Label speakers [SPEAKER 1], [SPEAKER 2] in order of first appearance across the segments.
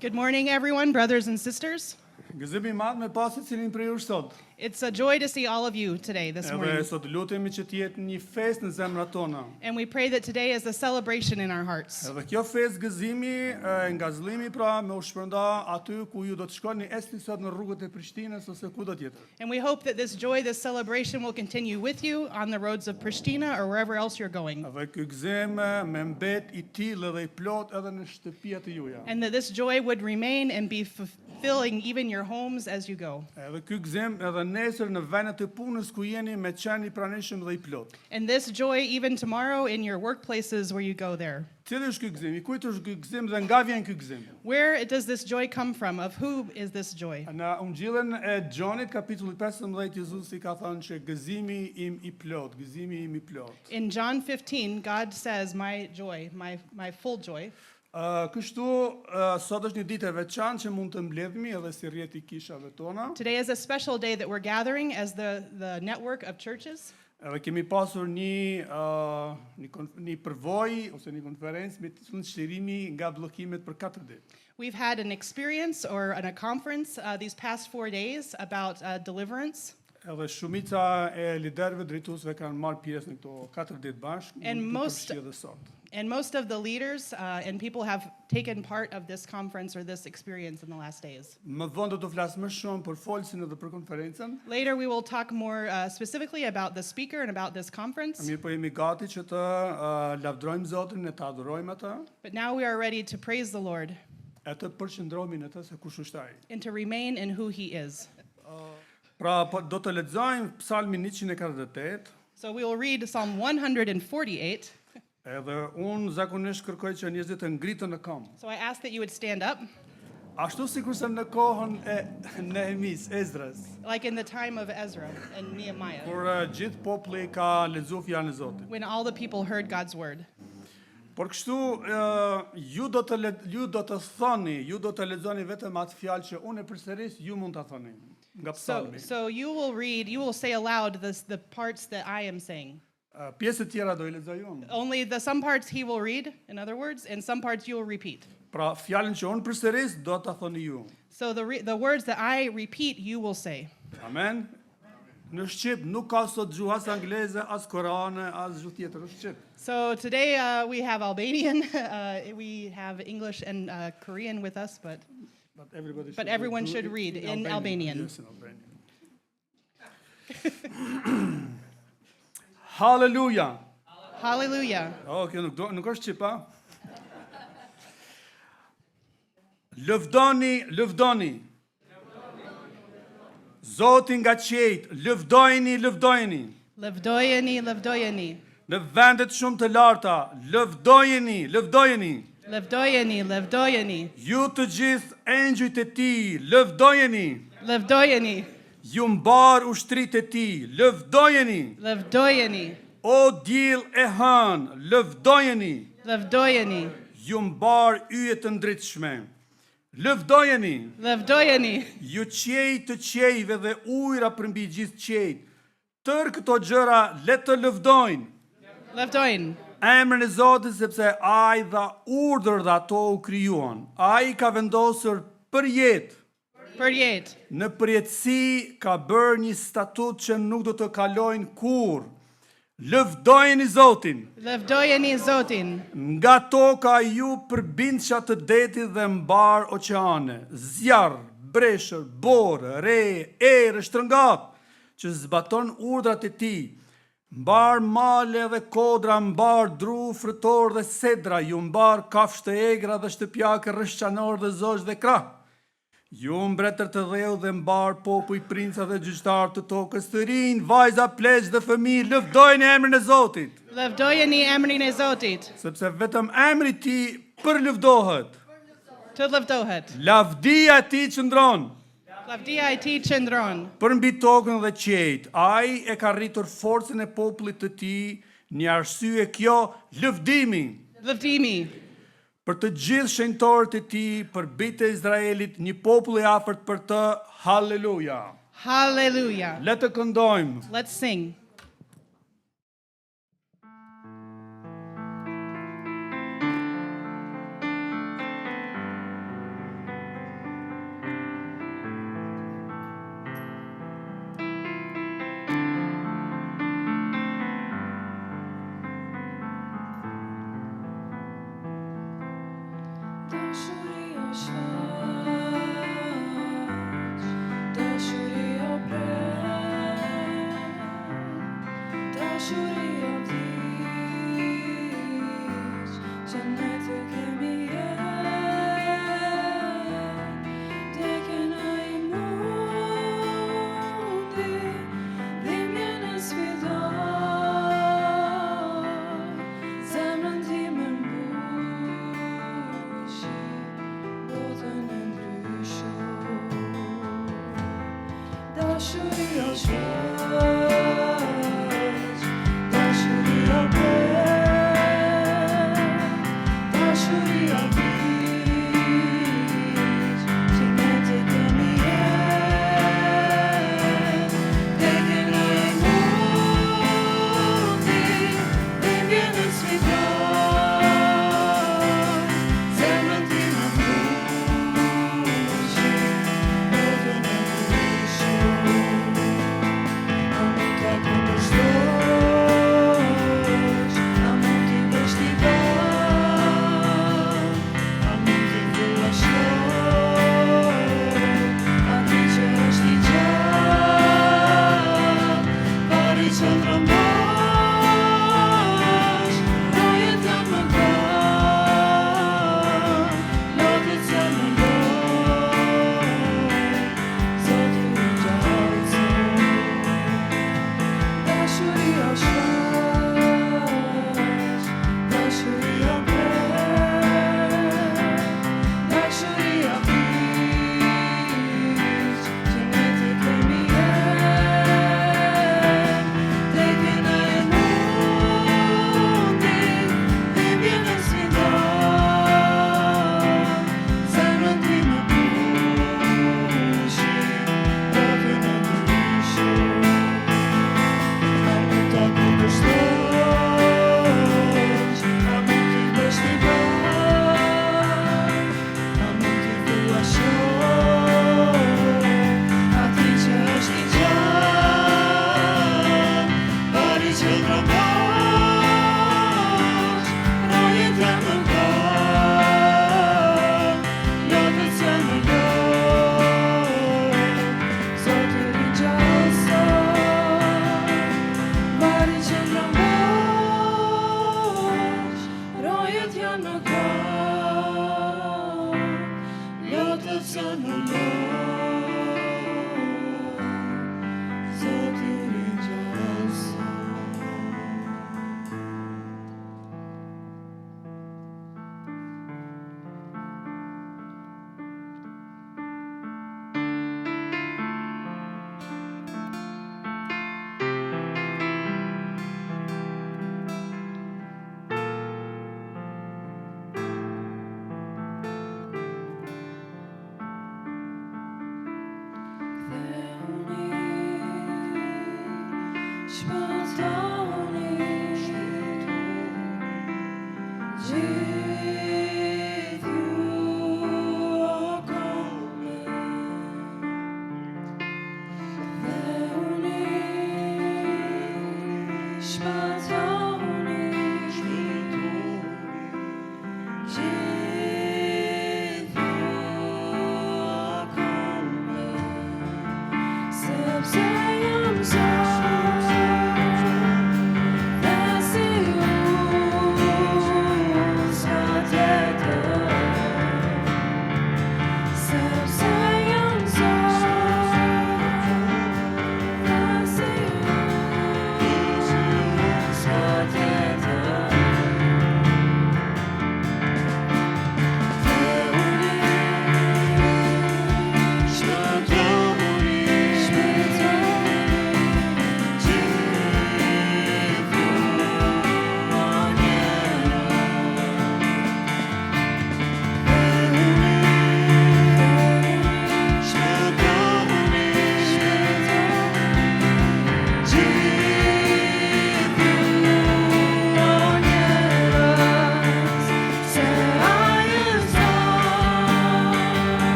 [SPEAKER 1] Good morning, everyone, brothers and sisters.
[SPEAKER 2] Gëzimi i madh me pasi cilin prej jush sot.
[SPEAKER 1] It's a joy to see all of you today, this
[SPEAKER 2] Edhe
[SPEAKER 1] morning.
[SPEAKER 2] sot lutemi që të jetë një festë në zemrat tona.
[SPEAKER 1] And we pray that today is a celebration in our hearts.
[SPEAKER 2] Edhe kjo festë gëzimi, ngazëllimi pra me u shpërnda aty ku ju do të shkoni esni sot në rrugët e Prishtinës ose kudo tjetër.
[SPEAKER 1] And we hope that this joy, this celebration will continue with you on the roads of Pristina or wherever else you're going.
[SPEAKER 2] Edhe ky gëzim me mbet I tillë dhe I plot edhe në shtëpiat e juaja.
[SPEAKER 1] And that this joy would remain and be fulfilling even your homes as you go.
[SPEAKER 2] Edhe ky gëzim edhe nesër në vendet e punës ku jeni me qenë I pranishëm dhe I plot.
[SPEAKER 1] And this joy even tomorrow in your workplaces where you go there.
[SPEAKER 2] Cili është ky gëzim? I kujt është ky gëzim dhe nga vjen ky gëzim?
[SPEAKER 1] Where does this joy come from? Of who is this joy?
[SPEAKER 2] Në Ungjillin e Gjonit kapitulli 15 Jezusi ka thënë që gëzimi im I plot, gëzimi im I plot.
[SPEAKER 1] In John 15, God says, my joy, my full joy.
[SPEAKER 2] Kështu sot është një ditë e veçantë që mund të mbledhemi edhe si rrjeti I kishave tona.
[SPEAKER 1] Today is a special day that we're gathering as the network of churches.
[SPEAKER 2] Edhe kemi pasur një përvojë ose një konferencë me titullin Çlirimi nga bllokimet për 4 ditë.
[SPEAKER 1] We've had an experience or a conference these past 4 days about deliverance.
[SPEAKER 2] Edhe shumica e liderëve drejtuesve kanë marrë pjesë në këto 4 ditë bashkë.
[SPEAKER 1] And most of the leaders and people have taken part of this conference or this experience in the last days.
[SPEAKER 2] Më vonë do të flas më shumë për folsin edhe për konferencën.
[SPEAKER 1] Later we will talk more specifically about the speaker and about this conference.
[SPEAKER 2] Mirë, po jemi gati që të lavdrojmë Zotin e të adhurojmë atë.
[SPEAKER 1] But now we are ready to praise the Lord.
[SPEAKER 2] E të përqendrohemi në atë se kush është ai.
[SPEAKER 1] And to remain in who he is.
[SPEAKER 2] Pra do të lexojmë Psalmin 148.
[SPEAKER 1] So we will read Psalm 148.
[SPEAKER 2] Edhe unë zakonisht kërkoj që njerëzit të ngritën në këmbë.
[SPEAKER 1] So I ask that you would stand up.
[SPEAKER 2] Ashtu sikurse në kohën e Nehemis, Ezras.
[SPEAKER 1] Like in the time of Ezra and Nehemiah.
[SPEAKER 2] Kur gjithë populli ka lexuar fjalën e Zotit.
[SPEAKER 1] When all the people heard God's word.
[SPEAKER 2] Por kështu ju do të thoni, ju do të lexoni vetëm atë fjalë që unë e përsëris, ju mund ta thoni nga Psalmi.
[SPEAKER 1] So you will read, you will say aloud the parts that I am saying.
[SPEAKER 2] Pjesët tjera do I lexoj unë.
[SPEAKER 1] Only some parts he will read, in other words, and some parts you will repeat.
[SPEAKER 2] Pra fjalën që unë përsëris do ta thoni ju.
[SPEAKER 1] So the words that I repeat you will say.
[SPEAKER 2] Amen. Në Shqip nuk ka sot gjuhë as angleze, as korane, as gjuhë tjetër në Shqip.
[SPEAKER 1] So today we have Albanian, we have English and Korean with us, but everyone should read in Albanian.
[SPEAKER 2] Yes, in Albanian. Hallelujah.
[SPEAKER 1] Hallelujah.
[SPEAKER 2] Okay, nuk është Shqip, a? Lëvdoni, lëvdoni. Zotin nga qejt, lëvdojeni, lëvdojeni.
[SPEAKER 1] Lëvdojeni, lëvdojeni.
[SPEAKER 2] Në vendet shumë të larta, lëvdojeni, lëvdojeni.
[SPEAKER 1] Lëvdojeni, lëvdojeni.
[SPEAKER 2] Ju të gjithë engjujt e tij, lëvdojeni.
[SPEAKER 1] Lëvdojeni.
[SPEAKER 2] Ju mbar ushtrit e tij, lëvdojeni.
[SPEAKER 1] Lëvdojeni.
[SPEAKER 2] O diell e hënë, lëvdojeni.
[SPEAKER 1] Lëvdojeni.
[SPEAKER 2] Ju mbar yje të ndritshme. Lëvdojeni.
[SPEAKER 1] Lëvdojeni.
[SPEAKER 2] Ju qej të qejve dhe ujra përmbi gjithë qejt. Tërë këto gjëra le të lëvdojnë.
[SPEAKER 1] Lëvdojnë.
[SPEAKER 2] Emrin e Zotit sepse ai dha urdhër dhe ato u krijuan. Ai ka vendosur për jetë.
[SPEAKER 1] Për jetë.
[SPEAKER 2] Në përjetësi ka bërë një statut që nuk do të kalojnë kurrë. Lëvdojeni Zotin.
[SPEAKER 1] Lëvdojeni Zotin.
[SPEAKER 2] Nga toka ju përbindëshat të detit dhe mbar oqeane, zjarr, breshër, borë, re, erë, shtrëngat, që zbaton urdhrat e tij. Mbar male dhe kodra, mbar dru, frëtor dhe sedra, ju mbar kafshë të egra dhe shtëpiake, rreshqanor dhe zogj dhe krah. Ju mbretër të dheu dhe mbar popuj, princa dhe gjyqtar të tokës, të rinj, vajza, pleq dhe fëmijë, lëvdojeni emrin e Zotit.
[SPEAKER 1] Lëvdojeni emrin e Zotit.
[SPEAKER 2] Sepse vetëm emri i tij përlëvdohet.
[SPEAKER 1] Të lëvdohet.
[SPEAKER 2] Lavdia e tij qëndron.
[SPEAKER 1] Lavdia e tij qëndron.
[SPEAKER 2] Për mbi tokën dhe qejt, ai e ka rritur forcën e popullit të tij, një arsye kjo lëvdimi.
[SPEAKER 1] Lëvdimi.
[SPEAKER 2] Për të gjithë shenjtorët e tij, për bitë e Izraelit, një popull I afërt për të. Halleluja.
[SPEAKER 1] Hallelujah.
[SPEAKER 2] Le të këndojmë.
[SPEAKER 1] Let's sing.
[SPEAKER 3] Dashuria shpaq,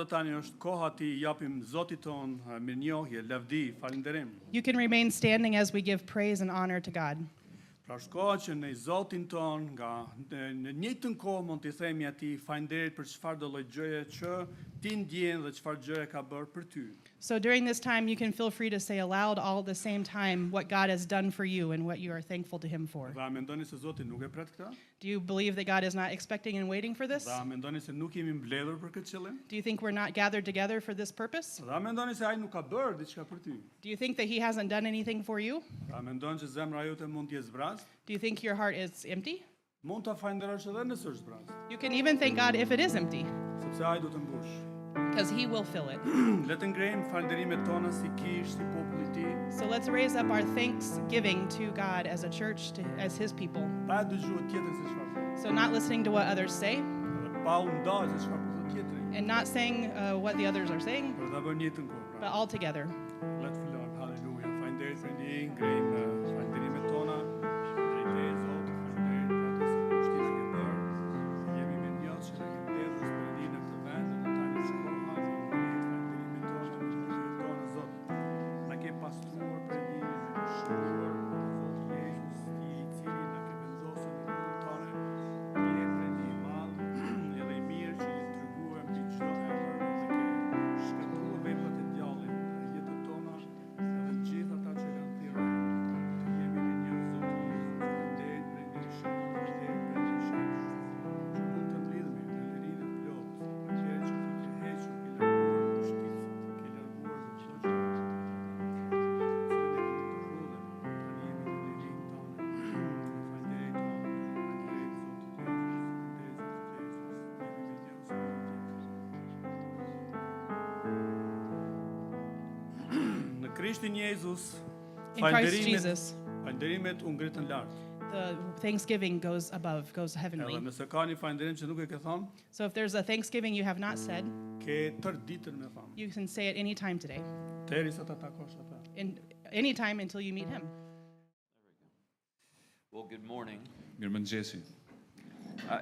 [SPEAKER 2] Do tani është koha ti japim Zotit ton mirënjohje, lavdi, falënderim.
[SPEAKER 1] You can remain standing as we give praise and honor to God.
[SPEAKER 2] Pra është koha që në Zotin ton nga në njëjtën kohë mund t'i themi atij falënderit për çfarë do lloj gjëje që ti ndjen dhe çfarë gjëje ka bërë për ty.
[SPEAKER 1] So during this time, you can feel free to say aloud all at the same time what God has done for you and what you are thankful to Him for.
[SPEAKER 2] Dhe a mendoni se Zoti nuk e pret këtë?
[SPEAKER 1] Do you believe that God is not expecting and waiting for this?
[SPEAKER 2] Dhe a mendoni se nuk jemi mbledhur për këtë qëllim?
[SPEAKER 1] Do you think we're not gathered together for this purpose?
[SPEAKER 2] Dhe a mendoni se ai nuk ka bërë diçka për ty?
[SPEAKER 1] Do you think that He hasn't done anything for you?
[SPEAKER 2] Dhe a mendoni se zemra jote mund të jetë zbrazë?
[SPEAKER 1] Do you think your heart is empty?
[SPEAKER 2] Mund ta falënderosh edhe nëse është zbrazë,
[SPEAKER 1] You can even thank God if it is empty,
[SPEAKER 2] sepse ai do të mbush.
[SPEAKER 1] because He will fill it.
[SPEAKER 2] Le të ngrejmë falënderimet tona si kish, si popull i tij.
[SPEAKER 1] So let's raise up our thanksgiving to God as a church, as His people.
[SPEAKER 2] Pa dëgjuar tjetër se çfarë thotë.
[SPEAKER 1] So not listening to what others say
[SPEAKER 2] Dhe pa u ndalë se çfarë po thotë tjetri.
[SPEAKER 1] and not saying what the others are saying,
[SPEAKER 2] Për ta bërë njëjtën kohë.
[SPEAKER 1] but all together.
[SPEAKER 2] Le të fillojmë. Halleluja. Falënderit për një ngrejmë falënderimet tona. Drejt e Zotit, falënderit për atë sa pushtim që ke bërë. Jemi me njësë që na ke mbledhur për dinë në këtë vend dhe tani shkoha falënderimet tona, mirësinë tona Zot. Na ke pastruar për dinë, na ke shëruar Zoti Jezus, ti i cili na ke vendosur në rrugën tonë. Je prendi i madh, edhe i mirë që i treguar mbi çdo emër dhe ke shkatruar veprat e djallit në jetën tona edhe gjithë ata që kanë thirrur. Të jemi me një Zot Jezus, falënderit për një shërbim, falënderit për një shërbim. Që mund të lidhemi në lirinë e plotë, falënderit që ti ke hequr, ke larguar mështicën, ke larguar çdo gjë. Në Krishtin Jezus,
[SPEAKER 1] In Christ Jesus,
[SPEAKER 2] falënderimet u ngritën lart.
[SPEAKER 1] the thanksgiving goes above, goes
[SPEAKER 2] Edhe
[SPEAKER 1] heavenly.
[SPEAKER 2] nëse ka një falënderim që nuk e ke thonë,
[SPEAKER 1] So if there's a thanksgiving you have not said,
[SPEAKER 2] ke tër ditën me thonë.
[SPEAKER 1] you can say it any time today,
[SPEAKER 2] Derisa ta takosh atë.
[SPEAKER 1] in any time until you meet Him.
[SPEAKER 3] Well, good morning.
[SPEAKER 4] Mirëmëngjesi.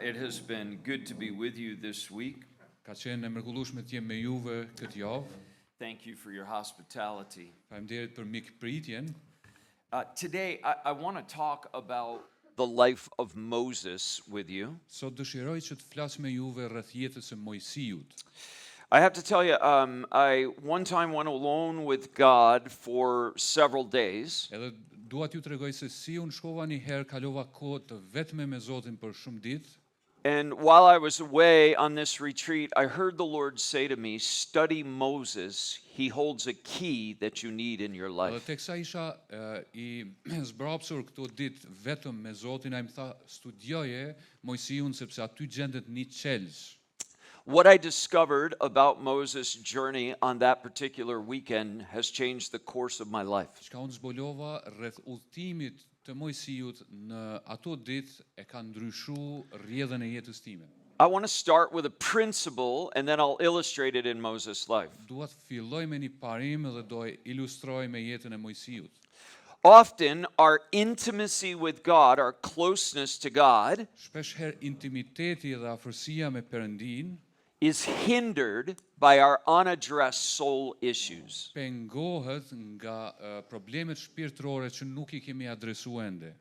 [SPEAKER 3] It has been good to be with you this week.
[SPEAKER 4] Ka qenë e mrekullueshme të jem me juve këtë javë.
[SPEAKER 3] Thank you for your hospitality.
[SPEAKER 4] Faleminderit për mikpritjen.
[SPEAKER 3] Today, I want to talk about the life of Moses with you.
[SPEAKER 4] Sot dëshiroj që të flas me juve rreth jetës së Mojsiut.
[SPEAKER 3] I have to tell you, I one time went alone with God for several days.
[SPEAKER 4] Edhe dua t'ju tregoj se si unë shkova një herë, kalova kohë të vetme me Zotin për shumë ditë.
[SPEAKER 3] And while I was away on this retreat, I heard the Lord say to me, study Moses. He holds a key that you need in your
[SPEAKER 4] Edhe
[SPEAKER 3] life.
[SPEAKER 4] teksa isha i zbrapsur këto ditë vetëm me Zotin, ai më tha studioje Mojsiun sepse aty gjendet një çelësh.
[SPEAKER 3] What I discovered about Moses' journey on that particular weekend has changed the course of my life.
[SPEAKER 4] Çka unë zbulova rreth udhëtimit të Mojsiut në ato ditë e ka ndryshuar rrjedhën e jetës time.
[SPEAKER 3] I want to start with a principle and then I'll illustrate it in Moses' life.
[SPEAKER 4] Dua të filloj me një parim dhe do e ilustroj me jetën e Mojsiut.
[SPEAKER 3] Often, our intimacy with God, our closeness to God,
[SPEAKER 4] Shpesh herë intimiteti dhe afërsia me Perëndin
[SPEAKER 3] is hindered by our unaddressed soul issues.
[SPEAKER 4] pengohet nga problemet shpirtërore që nuk I kemi adresuar ende.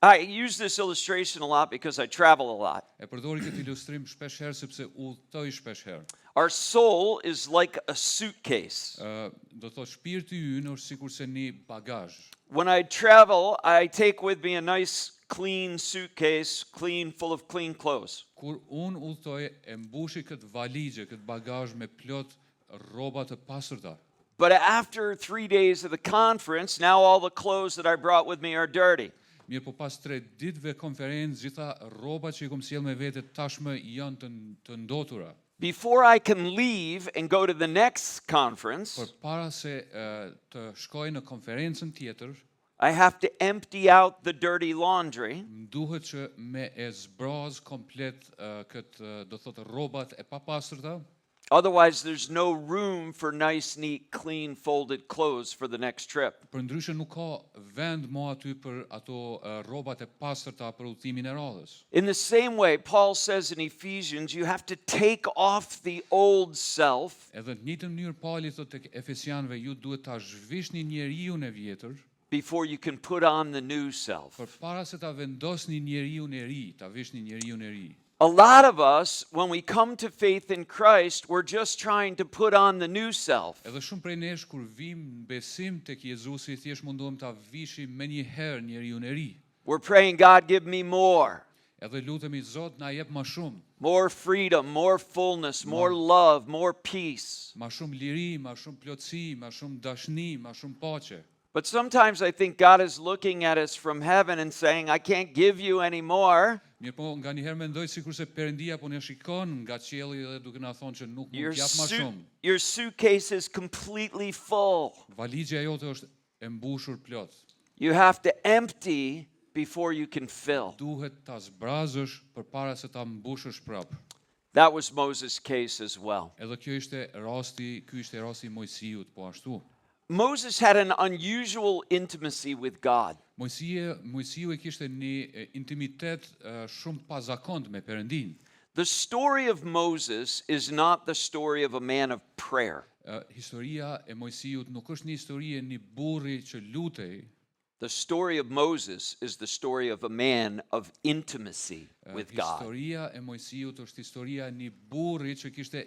[SPEAKER 3] I use this illustration a lot because I travel a lot.
[SPEAKER 4] E përdori këtë ilustrim shpesh herë sepse udhtoj shpesh herë.
[SPEAKER 3] Our soul is like a suitcase.
[SPEAKER 4] Do thotë shpirti ynë është sikurse një bagazh.
[SPEAKER 3] When I travel, I take with me a nice clean suitcase, full of clean clothes.
[SPEAKER 4] Kur unë udhtoj e mbushi këtë valigje, këtë bagazh me plot rroba të pastërta.
[SPEAKER 3] But after 3 days of the conference, now all the clothes that I brought with me are dirty.
[SPEAKER 4] Mirë, po pas 3 ditëve konferencë, gjitha rrobat që I kom sjell me vete tashmë janë të ndotura.
[SPEAKER 3] Before I can leave and go to the next conference,
[SPEAKER 4] Por para se të shkoj në konferencën tjetër,
[SPEAKER 3] I have to empty out the dirty laundry.
[SPEAKER 4] më duhet që me e zbraz komplet këtë, do thotë rrobat e papastërta,
[SPEAKER 3] Otherwise, there's no room for nice, neat, clean, folded clothes for the next trip.
[SPEAKER 4] Përndryshe nuk ka vend mo aty për ato rrobat e pastërta për udhëtimin e radhës.
[SPEAKER 3] In the same way, Paul says in Ephesians, you have to take off the old self
[SPEAKER 4] Edhe në të njëjtën mënyrë Pauli thotë tek Efesianëve, ju duhet ta zhvishni njeriu e vjetër
[SPEAKER 3] before you can put on the new self.
[SPEAKER 4] përpara se ta vendosni njeriu e ri, ta vishni njeriu e ri.
[SPEAKER 3] A lot of us, when we come to faith in Christ, we're just trying to put on the new self.
[SPEAKER 4] Edhe shumë prej nesh kur vim në besim tek Jezusi, thjesht mundohem ta vishim më një herë njeriu e ri.
[SPEAKER 3] We're praying, God, give me more.
[SPEAKER 4] Edhe lutemi Zot na jep më shumë,
[SPEAKER 3] More freedom, more fullness, more love, more peace.
[SPEAKER 4] më shumë liri, më shumë plotësi, më shumë dashni, më shumë paqe.
[SPEAKER 3] But sometimes I think God is looking at us from heaven and saying, I can't give you any more.
[SPEAKER 4] Mirë po, nga njëherë mendoj sikurse Perëndia po ne shikon nga qielli dhe duke na thonë që nuk
[SPEAKER 3] Your,
[SPEAKER 4] mund t'jap më shumë.
[SPEAKER 3] your suitcase is completely full.
[SPEAKER 4] Valizja jote është e mbushur plot.
[SPEAKER 3] You have to empty before you can fill.
[SPEAKER 4] Duhet ta zbrazësh përpara se ta mbushësh prap.
[SPEAKER 3] That was Moses' case as well.
[SPEAKER 4] Edhe ky ishte rasti i Mojsiut po ashtu.
[SPEAKER 3] Moses had an unusual intimacy with God.
[SPEAKER 4] Mojsiu e kishte një intimitet shumë pazakont me Perëndin.
[SPEAKER 3] The story of Moses is not the story of a man of prayer.
[SPEAKER 4] Historia e Mojsiut nuk është një histori e një burri që lutej.
[SPEAKER 3] The story of Moses is the story of a man of intimacy with God.
[SPEAKER 4] Historia e Mojsiut është historia e një burri që kishte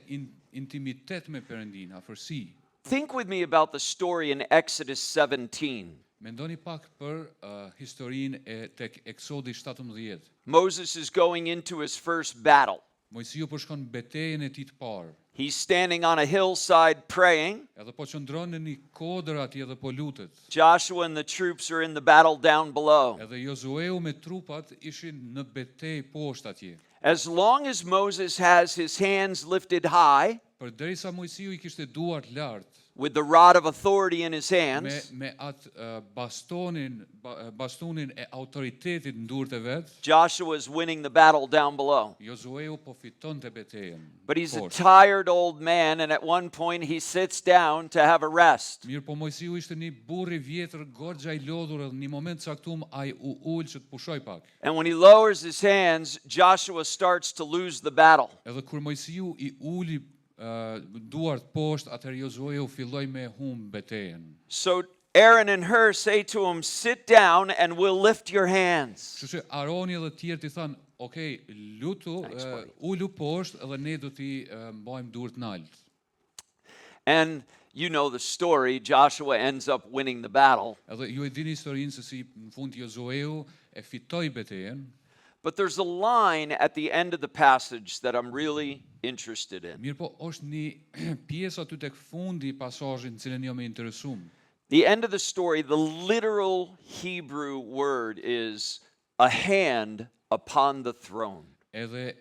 [SPEAKER 4] intimitet me Perëndin, afërsi.
[SPEAKER 3] Think with me about the story in Exodus 17.
[SPEAKER 4] Mendoni pak për historinë e tek Eksodi 17.
[SPEAKER 3] Moses is going into his first battle.
[SPEAKER 4] Mojsiu po shkon betejën e tij të parë.
[SPEAKER 3] He's standing on a hillside praying.
[SPEAKER 4] Edhe po qëndron në një kodër atje dhe po lutet.
[SPEAKER 3] Joshua and the troops are in the battle down below.
[SPEAKER 4] Edhe Josueu me trupat ishin në betejë poshtë atje.
[SPEAKER 3] As long as Moses has his hands lifted high,
[SPEAKER 4] Përderisa Mojsiu I kishte duart lart,
[SPEAKER 3] with the rod of authority in his hands,
[SPEAKER 4] me atë bastonin e autoritetit në durët e vet,
[SPEAKER 3] Joshua is winning the battle down below.
[SPEAKER 4] Josueu po fitonte betejën.
[SPEAKER 3] But he's a
[SPEAKER 4] poshtë.
[SPEAKER 3] tired old man, and at one point he sits down to have a rest.
[SPEAKER 4] Mirë po Mojsiu ishte një burr I vjetër, goxha I lodhur, edhe në një moment caktuar ai u ul që të pushoj pak.
[SPEAKER 3] And when he lowers his hands, Joshua starts to lose the battle.
[SPEAKER 4] Edhe kur Mojsiu I uli duart poshtë, atëherë Josueu filloi me humb betejën.
[SPEAKER 3] So Aaron and Hur say to him, sit down and we'll lift your hands.
[SPEAKER 4] Kështu që Aroni dhe të tjerë I thanë, "Okay, lutu, ulu poshtë edhe ne do t'i mbajmë duart nalt."
[SPEAKER 3] And you know the story, Joshua ends up winning the battle.
[SPEAKER 4] Edhe ju e dini historinë se si në fund Josueu e fitoi betejën.
[SPEAKER 3] But there's a line at the end of the passage that I'm really interested in.
[SPEAKER 4] Mirë po është një pjesë aty tek fundi I pasazhit në cilën jo më interesum.
[SPEAKER 3] The end of the story, the literal Hebrew word is a hand upon the throne.
[SPEAKER 4] Edhe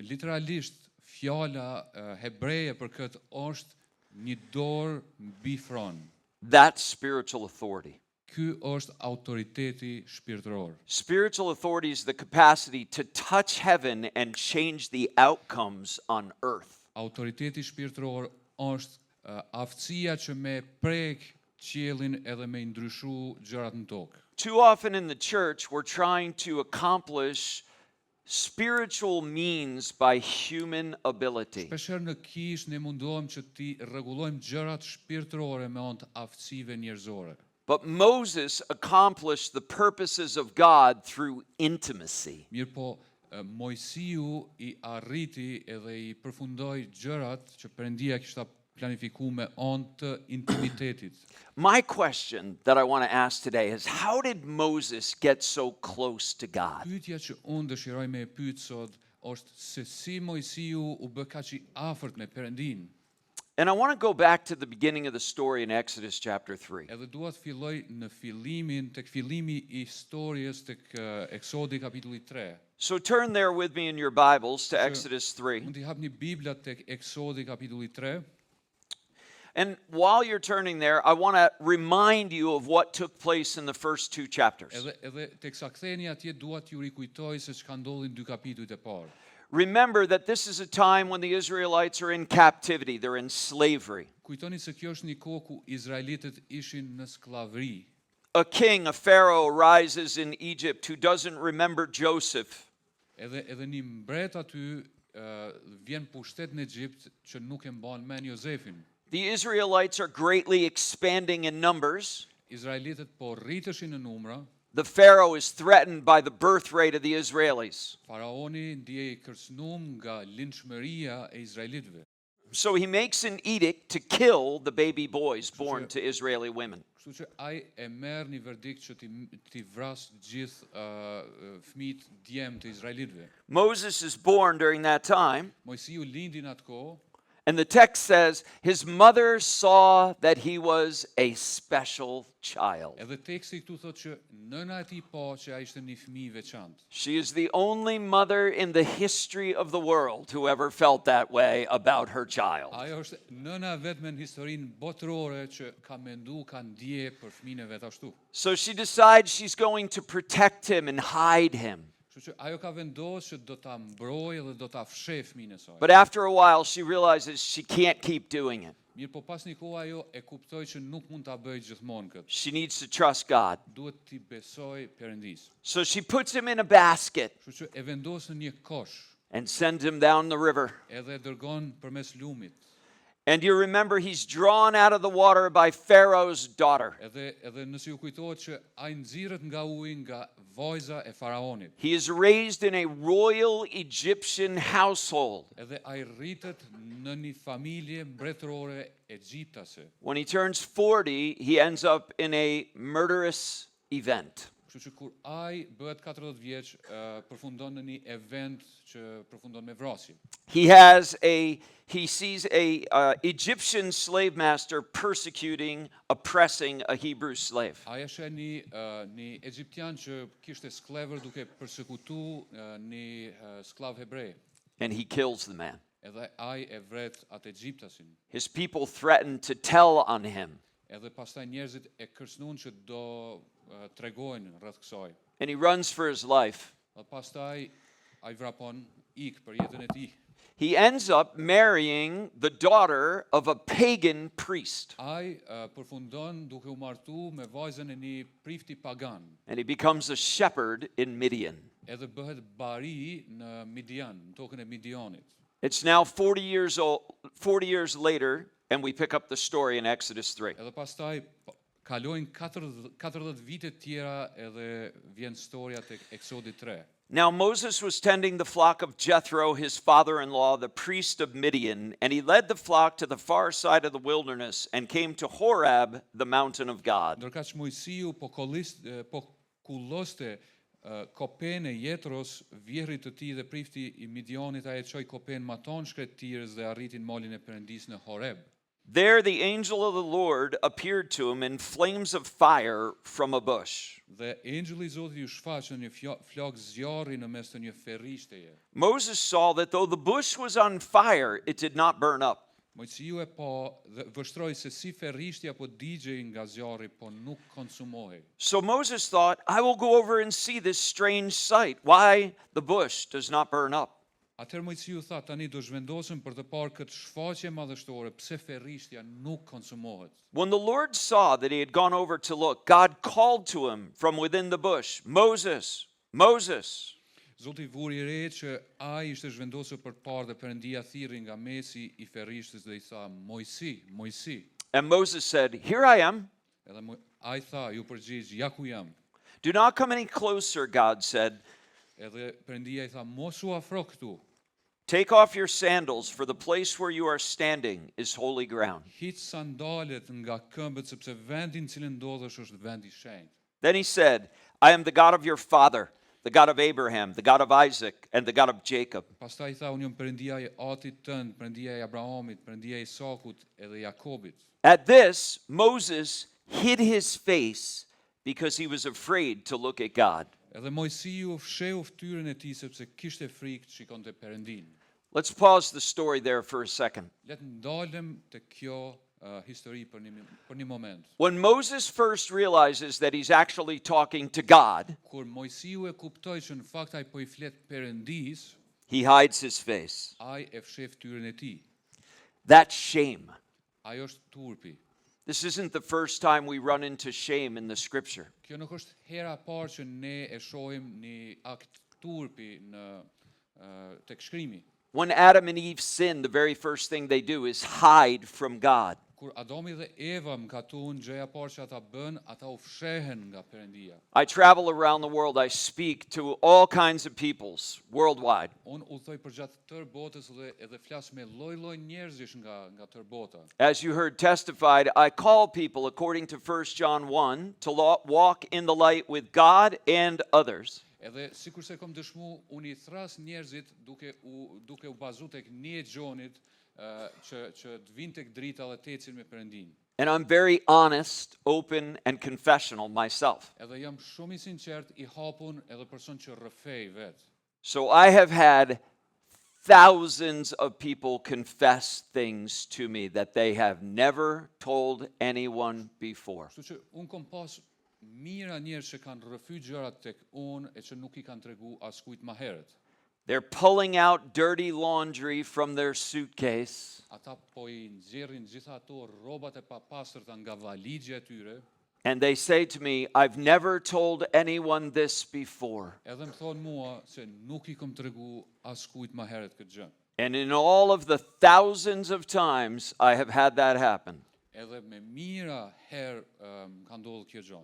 [SPEAKER 4] literalisht fjala hebreje për këtë është një dorë mbi fron.
[SPEAKER 3] That's spiritual authority.
[SPEAKER 4] Ky është autoriteti shpirtëror.
[SPEAKER 3] Spiritual authority is the capacity to touch heaven and change the outcomes on earth.
[SPEAKER 4] Autoriteti shpirtëror është aftësia që me prek qiellin edhe me ndryshu gjërat në tokë.
[SPEAKER 3] Too often in the church, we're trying to accomplish spiritual means by human ability.
[SPEAKER 4] Shpeshherë në kish ne mundohem që ti rregullojmë gjërat shpirtërore me anë të aftësive njerëzore.
[SPEAKER 3] But Moses accomplished the purposes of God through intimacy.
[SPEAKER 4] Mirë po, Mojsiu I arriti edhe I përfundoi gjërat që Perëndia kishte planifikuar me anë të intimitetit.
[SPEAKER 3] My question that I want to ask today is, how did Moses get so close to God?
[SPEAKER 4] Pyetja që unë dëshiroj me e pyet sot është se si Mojsiu u bë kaq I afërt me Perëndin.
[SPEAKER 3] And I want to go back to the beginning of the story in Exodus chapter 3.
[SPEAKER 4] Edhe dua të filloj në tek fillimi I historisë tek Eksodi kapitulli 3.
[SPEAKER 3] So turn there with me in your Bibles to Exodus 3.
[SPEAKER 4] Mund t'i hapni Biblat tek Eksodi kapitulli 3.
[SPEAKER 3] And while you're turning there, I want to remind you of what took place in the first two chapters.
[SPEAKER 4] Edhe teksa ktheheni atje dua t'ju rikujtoj se çka ndodhi në dy kapitujt e parë.
[SPEAKER 3] Remember that this is a time when the Israelites are in captivity, they're in slavery.
[SPEAKER 4] Kujtoni se kjo është një kohë ku izraelitët ishin në skllavëri.
[SPEAKER 3] A king, a pharaoh, rises in Egypt who doesn't remember Joseph.
[SPEAKER 4] Edhe një mbret aty vjen pushtet në Egjipt që nuk e mban mend Jozefin.
[SPEAKER 3] The Israelites are greatly expanding in numbers.
[SPEAKER 4] Izraelitët po rriteshin në numra.
[SPEAKER 3] The pharaoh is threatened by the birth rate of the Israelis.
[SPEAKER 4] Faraoni ndjej kërcënum nga linçmëria e izraelitëve.
[SPEAKER 3] So he makes an edict to kill the baby boys born to Israeli women.
[SPEAKER 4] Kështu që ai e merr një verdikt që ti vras gjithë fëmijët djem të izraelitëve.
[SPEAKER 3] Moses is born during that time.
[SPEAKER 4] Mojsiu lindi në atë kohë.
[SPEAKER 3] And the text says, his mother saw that he was a special child.
[SPEAKER 4] Edhe teksti këtu thotë që nëna e tij pa që ai ishte një fëmijë i veçantë.
[SPEAKER 3] She is the only mother in the history of the world who ever felt that way about her child.
[SPEAKER 4] Ajo është nëna vetëm në historinë botërore që ka mendu, ka ndje për fëmijën e vet ashtu.
[SPEAKER 3] So she decides she's going to protect him and hide him.
[SPEAKER 4] Kështu që ajo ka vendosur që do ta mbrojë dhe do ta fsheh fëmijën e saj.
[SPEAKER 3] But after a while she realizes she can't keep doing it.
[SPEAKER 4] Mirë, po pas një kohë ajo e kuptoi që nuk mund ta bëjë gjithmonë këtë.
[SPEAKER 3] She needs to trust God.
[SPEAKER 4] Duhet t'i besoj Perëndis.
[SPEAKER 3] So she puts him in a basket
[SPEAKER 4] Kështu që e vendos në një kosh
[SPEAKER 3] and sends him down the river.
[SPEAKER 4] edhe e dërgon përmes lumit.
[SPEAKER 3] And you remember he's drawn out of the water by Pharaoh's daughter.
[SPEAKER 4] Edhe nëse ju kujtohet që ai nxirret nga uji nga vajza e faraonit.
[SPEAKER 3] He is raised in a royal Egyptian household.
[SPEAKER 4] Edhe ai rritet në një familje mbretërore egjiptase.
[SPEAKER 3] When he turns 40, he ends up in a murderous event.
[SPEAKER 4] Kështu që kur ai bëhet 40 vjeç, përfundon në një event që përfundon me vrasje.
[SPEAKER 3] He sees a Egyptian slave master persecuting, oppressing a Hebrew slave.
[SPEAKER 4] Ai është një egjiptian që kishte sklavër duke përsekutu një sklav hebrej.
[SPEAKER 3] And he kills the man.
[SPEAKER 4] Edhe ai e vret atë egjiptasin.
[SPEAKER 3] His people threaten to tell on him.
[SPEAKER 4] Edhe pastaj njerëzit e kërcënuan që do tregojnë rreth kësaj.
[SPEAKER 3] And he runs for his life.
[SPEAKER 4] Dhe pastaj ai vrapon ik për jetën e tij.
[SPEAKER 3] He ends up marrying the daughter of a pagan priest.
[SPEAKER 4] Ai përfundon duke u martu me vajzën e një prifti pagan.
[SPEAKER 3] And he becomes a shepherd in Midian.
[SPEAKER 4] Edhe bëhet bari në Midian, në tokën e Midianit.
[SPEAKER 3] It's now 40 years later, and we pick up the story in Exodus 3.
[SPEAKER 4] Edhe pastaj kalojnë 40 vite tjera edhe vjen storia tek Eksodi 3.
[SPEAKER 3] Now Moses was tending the flock of Jethro, his father-in-law, the priest of Midian, and he led the flock to the far side of the wilderness and came to Horeb, the mountain of God.
[SPEAKER 4] Ndërkaq që Mojsiu po kulloste kopen e Jetros, vjerrit të tij dhe prifti i Midianit, ai e çoi kopen maton shkretirës dhe arritin malin e Perëndis në Horeb.
[SPEAKER 3] There the angel of the Lord appeared to him in flames of fire from a bush.
[SPEAKER 4] Dhe engjëlli i Zotit ju shfaq në një flak zjarri në mes të një ferrishteje.
[SPEAKER 3] Moses saw that though the bush was on fire, it did not burn up.
[SPEAKER 4] Mojsiu e pa dhe vështroi se si ferrishtja po digjej nga zjarri, po nuk konsumohej.
[SPEAKER 3] So Moses thought, I will go over and see this strange sight, why the bush does not burn up.
[SPEAKER 4] Atëherë Mojsiu tha, tani do zhvendosem për të parë këtë shfaqje madhështore, pse ferrishtja nuk konsumohet.
[SPEAKER 3] When the Lord saw that he had gone over to look, God called to him from within the bush, Moses, Moses.
[SPEAKER 4] Zoti vuri re që ai ishte zhvendosur për të parë dhe Perëndia thirrri nga mesi i ferrishtës dhe i tha, Mojsi, Mojsi.
[SPEAKER 3] And Moses said, Here I am.
[SPEAKER 4] Edhe ai tha, ju përgjigj, ja ku jam.
[SPEAKER 3] Do not come any closer, God said.
[SPEAKER 4] Edhe Perëndia i tha, mos u afro këtu.
[SPEAKER 3] Take off your sandals, for the place where you are standing is holy ground.
[SPEAKER 4] Hiq sandalet nga këmbët, sepse vendi në cilin ndodhesh është vend i shenjtë.
[SPEAKER 3] Then he said, I am the God of your father, the God of Abraham, the God of Isaac, and the God of Jacob.
[SPEAKER 4] Pastaj tha, unë jam Perëndia e atit tënd, Perëndia e Abrahamit, Perëndia e Isakut edhe Jakobit.
[SPEAKER 3] At this, Moses hid his face because he was afraid to look at God.
[SPEAKER 4] Edhe Mojsiu fsheu fytyrën e tij sepse kishte frikë të shikonte Perëndin.
[SPEAKER 3] Let's pause the story there for a second.
[SPEAKER 4] Le të ndalem te kjo histori për një moment.
[SPEAKER 3] When Moses first realizes that he's actually talking to God,
[SPEAKER 4] Kur Mojsiu e kuptoi që në fakt ai po I flet Perëndis,
[SPEAKER 3] He hides his face.
[SPEAKER 4] ai e fshef fytyrën e tij.
[SPEAKER 3] That's shame.
[SPEAKER 4] Ajo është turpi.
[SPEAKER 3] This isn't the first time we run into shame in the scripture.
[SPEAKER 4] Kjo nuk është hera e parë që ne e shohim një akt turpi në tek shkrimi.
[SPEAKER 3] When Adam and Eve sinned, the very first thing they do is hide from God.
[SPEAKER 4] Kur Adami dhe Eva mkatun, gjëja e parë që ata bën, ata u fshehen nga Perëndia.
[SPEAKER 3] I travel around the world. I speak to all kinds of peoples worldwide.
[SPEAKER 4] Unë udhëtoj përgjatë tërë botës dhe edhe flas me lloj-lloj njerëzish nga tërë bota.
[SPEAKER 3] As you heard testified, I call people, according to 1 John 1, to walk in the light with God and others.
[SPEAKER 4] Edhe sikur se kom dëshmu, unë I thras njerëzit duke u bazu tek një e Gjonit që të vinë tek drita dhe të ecin me Perëndin.
[SPEAKER 3] And I'm very honest, open, and confessional myself.
[SPEAKER 4] Edhe jam shumë I sinqert, I hapun, edhe person që rrëfej vet.
[SPEAKER 3] So I have had thousands of people confess things to me that they have never told anyone before.
[SPEAKER 4] Kështu që unë kom pas mira njerëz që kanë rrëfy gjërat tek unë e që nuk I kanë tregu askujt më herët.
[SPEAKER 3] They're pulling out dirty laundry from their suitcase,
[SPEAKER 4] Ata po I nxjerrin gjitha ato rrobat e papastërta nga valixhi e tyre,
[SPEAKER 3] and they say to me, I've never told anyone this before.
[SPEAKER 4] edhe më thonë mua se nuk I kom tregu askujt më herët këtë gjë.
[SPEAKER 3] And in all of the thousands of times I have had that happen,
[SPEAKER 4] Edhe me mira herë ka ndodhur kjo gjë.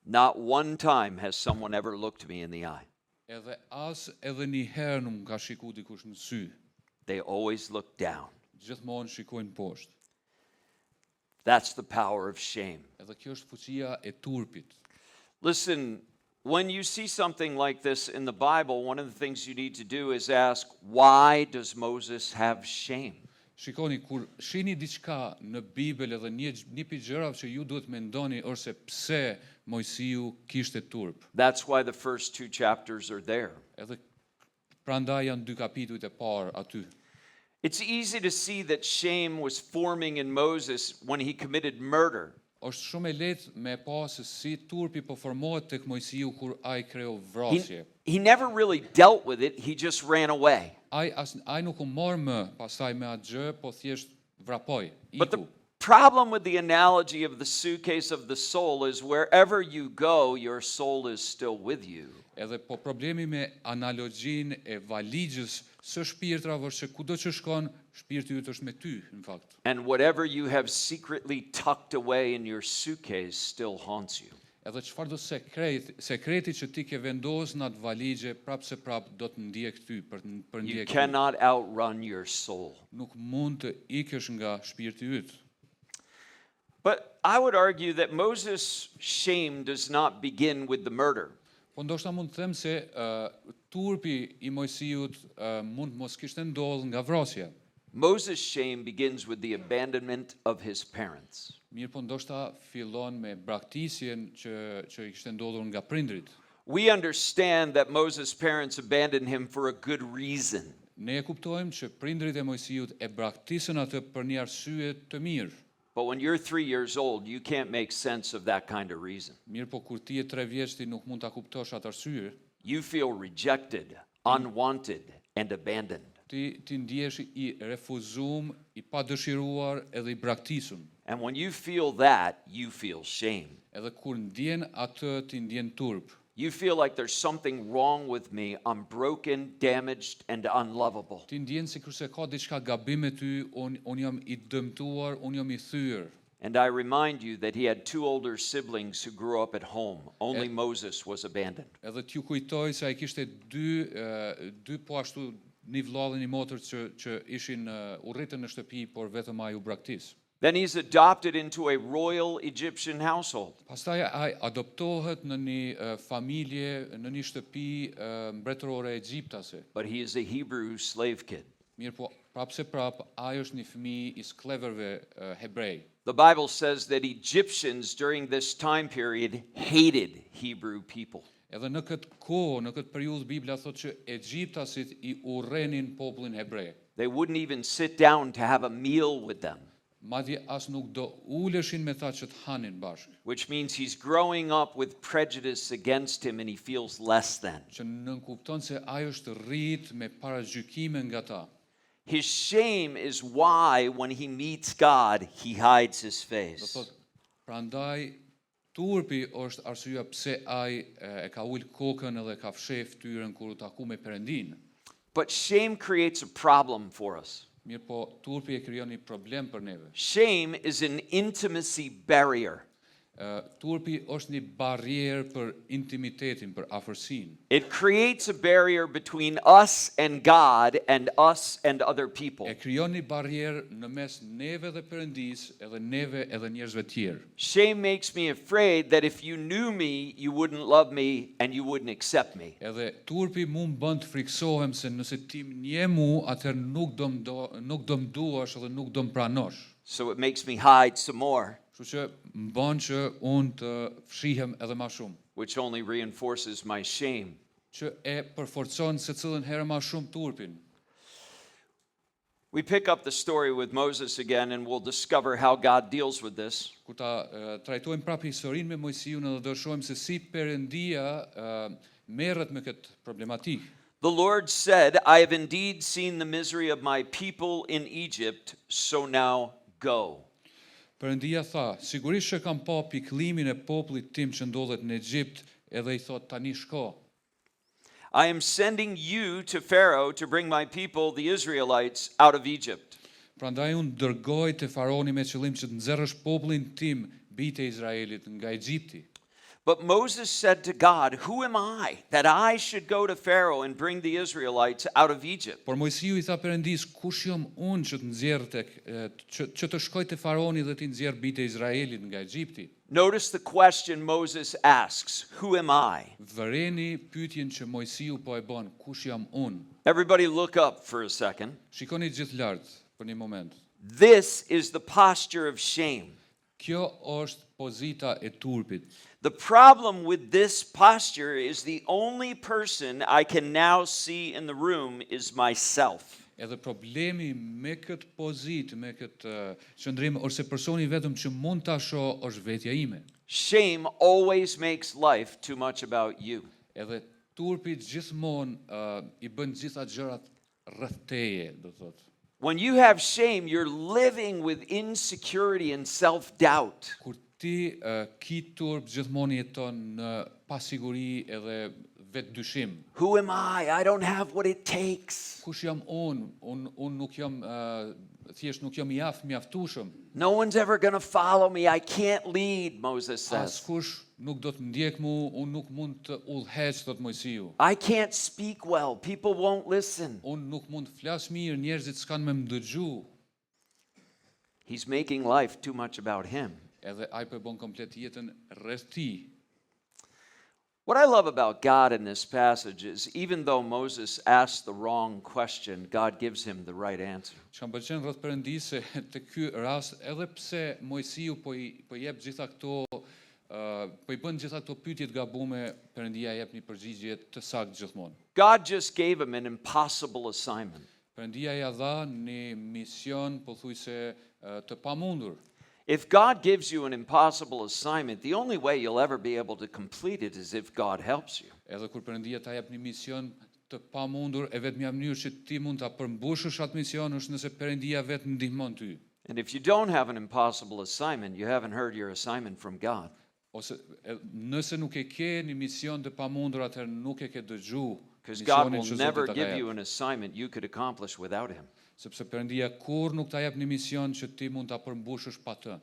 [SPEAKER 3] not one time has someone ever looked me in the eye.
[SPEAKER 4] Edhe as edhe një herë nuk ka shikuar dikush në sy.
[SPEAKER 3] They always look down.
[SPEAKER 4] Gjithmonë shikojnë poshtë.
[SPEAKER 3] That's the power of shame.
[SPEAKER 4] Edhe kjo është fuqia e turpit.
[SPEAKER 3] Listen, when you see something like this in the Bible, one of the things you need to do is ask, why does Moses have shame?
[SPEAKER 4] Shikoni, kur shihni diçka në Bibël edhe një pi gjërave që ju duhet mendoni është se pse Mojsiu kishte turp.
[SPEAKER 3] That's why the first 2 chapters are there.
[SPEAKER 4] Edhe prandaj janë 2 kapitujt e parë aty.
[SPEAKER 3] It's easy to see that shame was forming in Moses when he committed murder.
[SPEAKER 4] Është shumë e lehtë me pa se si turpi po formohet tek Mojsiu kur ai kreu vrasje.
[SPEAKER 3] He never really dealt with it, he just ran away.
[SPEAKER 4] Ai nuk u mor më pastaj me atë gjë, po thjesht vrapoi.
[SPEAKER 3] But the
[SPEAKER 4] Iku.
[SPEAKER 3] problem with the analogy of the suitcase of the soul is wherever you go, your soul is still with you.
[SPEAKER 4] Edhe po problemi me analogjinë e valixhës së shpirtrave është se kudo që shkon, shpirti yt është me ty, në fakt.
[SPEAKER 3] And whatever you have secretly tucked away in your suitcase still haunts you.
[SPEAKER 4] Edhe çfarë do sekreti që ti ke vendos në atë valixhe, prap do të ndjek ty për
[SPEAKER 3] You
[SPEAKER 4] ndjek. Ty.
[SPEAKER 3] cannot outrun your soul.
[SPEAKER 4] Nuk mund të ikësh nga shpirti yt.
[SPEAKER 3] But I would argue that Moses' shame does not begin with the murder.
[SPEAKER 4] Po ndoshta mund të them se turpi I Mojsiut mund mos kishte ndodhur nga vrasja.
[SPEAKER 3] Moses' shame begins with the abandonment of his parents.
[SPEAKER 4] Mirë, po ndoshta fillon me braktisjen që I kishte ndodhur nga prindrit.
[SPEAKER 3] We understand that Moses' parents abandoned him for a good reason.
[SPEAKER 4] Ne e kuptojmë që prindrit e Mojsiut e braktisën atë për një arsye të mirë.
[SPEAKER 3] But when you're 3 years old, you can't make sense of that kind of reason.
[SPEAKER 4] Mirë, po kur ti je 3 vjeç ti nuk mund ta kuptosh atë arsye.
[SPEAKER 3] You feel rejected, unwanted, and abandoned.
[SPEAKER 4] Ti ndihesh I refuzum, I padëshiruar edhe I braktisur.
[SPEAKER 3] And when you feel that, you feel shame.
[SPEAKER 4] Edhe kur ndjen atë ti ndjen turp.
[SPEAKER 3] You feel like there's something wrong with me. I'm broken, damaged, and unlovable.
[SPEAKER 4] Ti ndjen sikur se ka diçka gabim me ty, un jam I dëmtuar, un jam I thyer.
[SPEAKER 3] And I remind you that he had 2 older siblings who grew up at home. Only Moses was abandoned.
[SPEAKER 4] Edhe t'ju kujtoj se ai kishte dy po ashtu një vëllai dhe një motër që ishin u rritën në shtëpi, por vetëm ai u braktis.
[SPEAKER 3] Then he's adopted into a royal Egyptian household.
[SPEAKER 4] Pastaj ai adoptohet në një familje, në një shtëpi mbretërore egjiptase.
[SPEAKER 3] But he is a Hebrew slave kid.
[SPEAKER 4] Mirë, po prapse ai është një fëmijë I skleverëve hebrej.
[SPEAKER 3] The Bible says that Egyptians during this time period hated Hebrew people.
[SPEAKER 4] Edhe në këtë kohë, në këtë periudhë Bibla thotë që egjiptasit I urrenin popullin hebrej.
[SPEAKER 3] They wouldn't even sit down to have a meal with them.
[SPEAKER 4] madje as nuk do uleshin me ta që të hanin bashkë,
[SPEAKER 3] which means he's growing up with prejudice against him and he feels less than.
[SPEAKER 4] që nënkupton se ai është rrit me paragjykime nga ta.
[SPEAKER 3] His shame is why, when he meets God, he hides his
[SPEAKER 4] Do
[SPEAKER 3] face.
[SPEAKER 4] thot, prandaj turpi është arsyeja pse ai e ka ul kokën edhe ka fsheh fytyrën kur u taku me Perëndin.
[SPEAKER 3] But shame creates a problem for us.
[SPEAKER 4] Mirë po, turpi e krijon një problem për neve.
[SPEAKER 3] Shame is an intimacy barrier.
[SPEAKER 4] Turpi është një barrierë për intimitetin, për afërsinë.
[SPEAKER 3] It creates a barrier between us and God and us and other people.
[SPEAKER 4] E krijon një barrierë në mes neve dhe Perëndis, edhe neve edhe njerëzve tjerë.
[SPEAKER 3] Shame makes me afraid that if you knew me, you wouldn't love me and you wouldn't accept me.
[SPEAKER 4] Edhe turpi mu më bën të friksohem se nëse ti më nje mu, atëherë nuk do më duash edhe nuk do më pranosh.
[SPEAKER 3] So it makes me hide some more,
[SPEAKER 4] Kështu që më bën që unë të fshihem edhe më shumë,
[SPEAKER 3] which only reinforces my shame.
[SPEAKER 4] që e përforcon secilën herë më shumë turpin.
[SPEAKER 3] We pick up the story with Moses again and we'll discover how God deals with this.
[SPEAKER 4] Kur ta trajtojmë prapë historinë me Mojsiun edhe do shohim se si Perëndia merret me këtë problematikë.
[SPEAKER 3] The Lord said, I have indeed seen the misery of my people in Egypt, so now go.
[SPEAKER 4] Perëndia tha, sigurisht që kam pa pikëllimin e popullit tim që ndodhet në Egjipt, edhe I thot tani shko.
[SPEAKER 3] I am sending you to Pharaoh to bring my people, the Israelites, out of Egypt.
[SPEAKER 4] Prandaj unë dërgoj te faraoni me qëllim që të nxjerrësh popullin tim, bijtë e Izraelit nga Egjipti.
[SPEAKER 3] But Moses said to God, who am I that I should go to Pharaoh and bring the Israelites out of Egypt?
[SPEAKER 4] Por Mojsiu I tha Perëndis, kush jam unë që të nxjerr që të shkoj te faraoni dhe të nxjerr bijtë e Izraelit nga Egjipti?
[SPEAKER 3] Notice the question Moses asks, who am I?
[SPEAKER 4] Vëreni pyetjen që Mojsiu po e bën, kush jam unë?
[SPEAKER 3] Everybody look up for a second.
[SPEAKER 4] Shikoni gjithë lart për një moment.
[SPEAKER 3] This is the posture of shame.
[SPEAKER 4] Kjo është pozita e turpit.
[SPEAKER 3] The problem with this posture is the only person I can now see in the room is myself.
[SPEAKER 4] Edhe problemi me këtë pozitë, me këtë qëndrim, ose personi vetëm që mund ta shoh është vetja ime.
[SPEAKER 3] Shame always makes life too much about you.
[SPEAKER 4] Edhe turpi gjithmonë I bën gjitha gjërat rreth teje, do thotë.
[SPEAKER 3] When you have shame, you're living with insecurity and self-doubt.
[SPEAKER 4] Kur ti ki turp gjithmonë jeton në pasiguri edhe vetdyshim.
[SPEAKER 3] Who am I? I don't have what it takes.
[SPEAKER 4] Kush jam unë nuk jam thjesht nuk jam mjaftueshëm.
[SPEAKER 3] No one's ever going to follow me. I can't lead, Moses says.
[SPEAKER 4] Askush nuk do të ndjek mu, unë nuk mund të udhëheq, thot Mojsiu.
[SPEAKER 3] I can't speak well. People won't listen.
[SPEAKER 4] Unë nuk mund të flas mirë, njerëzit s'kan me më dëgju.
[SPEAKER 3] He's making life too much about him.
[SPEAKER 4] Edhe ai po e bën komplet jetën rreth tij.
[SPEAKER 3] What I love about God in this passage is even though Moses asked the wrong question, God gives him the right answer.
[SPEAKER 4] Çka më pëlqen rreth Perëndisë se te ky rast edhe pse Mojsiu po jep gjitha këto po I bën gjitha këto pyetje të gabuara, Perëndia jep një përgjigje të saktë gjithmonë.
[SPEAKER 3] God just gave him an impossible assignment.
[SPEAKER 4] Perëndia ja dha një mision pothuajse të pamundur.
[SPEAKER 3] If God gives you an impossible assignment, the only way you'll ever be able to complete it is if God helps you.
[SPEAKER 4] Edhe kur Perëndia ta jep një mision të pamundur, e vetmja mënyrë që ti mund ta përmbushësh atë mision është nëse Perëndia vetë ndihmon ty.
[SPEAKER 3] And if you don't have an impossible assignment, you haven't heard your assignment from God.
[SPEAKER 4] Ose nëse nuk e ke një mision të pamundur, atëherë nuk e ke dëgju.
[SPEAKER 3] Because God
[SPEAKER 4] misionin
[SPEAKER 3] will
[SPEAKER 4] që
[SPEAKER 3] never
[SPEAKER 4] Zoti ta ka
[SPEAKER 3] give
[SPEAKER 4] jep.
[SPEAKER 3] you an assignment you could accomplish without him.
[SPEAKER 4] Sepse Perëndia kur nuk ta jep një mision që ti mund ta përmbushësh pa të.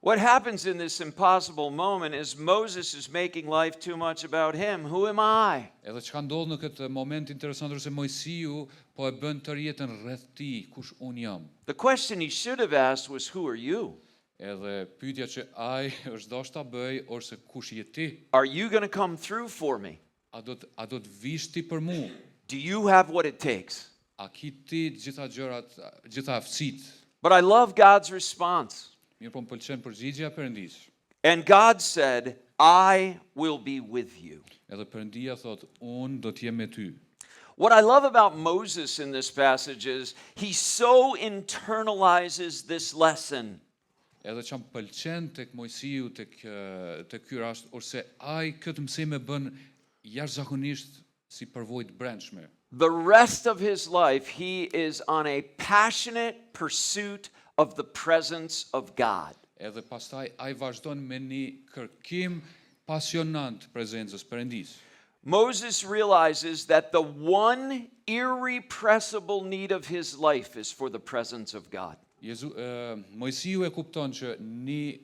[SPEAKER 3] What happens in this impossible moment is Moses is making life too much about him. Who am I?
[SPEAKER 4] Edhe çka ndodh në këtë moment interesant është se Mojsiu po e bën tërë jetën rreth tij, kush un jam.
[SPEAKER 3] The question he should have asked was, who are you?
[SPEAKER 4] Edhe pyetja që ai është dashur ta bëj ose kush je ti?
[SPEAKER 3] Are you going to come through for me?
[SPEAKER 4] A do të vish ti për mua?
[SPEAKER 3] Do you have what it takes?
[SPEAKER 4] A ki ti gjitha gjërat, gjitha aftësitë?
[SPEAKER 3] But I love God's response.
[SPEAKER 4] Mirë po më pëlqen përgjigjja e Perëndisë.
[SPEAKER 3] And God said, I will be with you.
[SPEAKER 4] Edhe Perëndia thot, unë do të jem me ty.
[SPEAKER 3] What I love about Moses in this passage is he so internalizes this lesson.
[SPEAKER 4] Edhe që më pëlqen tek Mojsiu, tek ky rast, ose ai këtë mësim e bën jashtëzakonisht si përvojë të brendshme.
[SPEAKER 3] The rest of his life, he is on a passionate pursuit of the presence of God.
[SPEAKER 4] Edhe pastaj ai vazhdon me një kërkim pasionant prezencës Perëndis.
[SPEAKER 3] Moses realizes that the one irrepressible need of his life is for the presence of God.
[SPEAKER 4] Mojsiu e kupton që një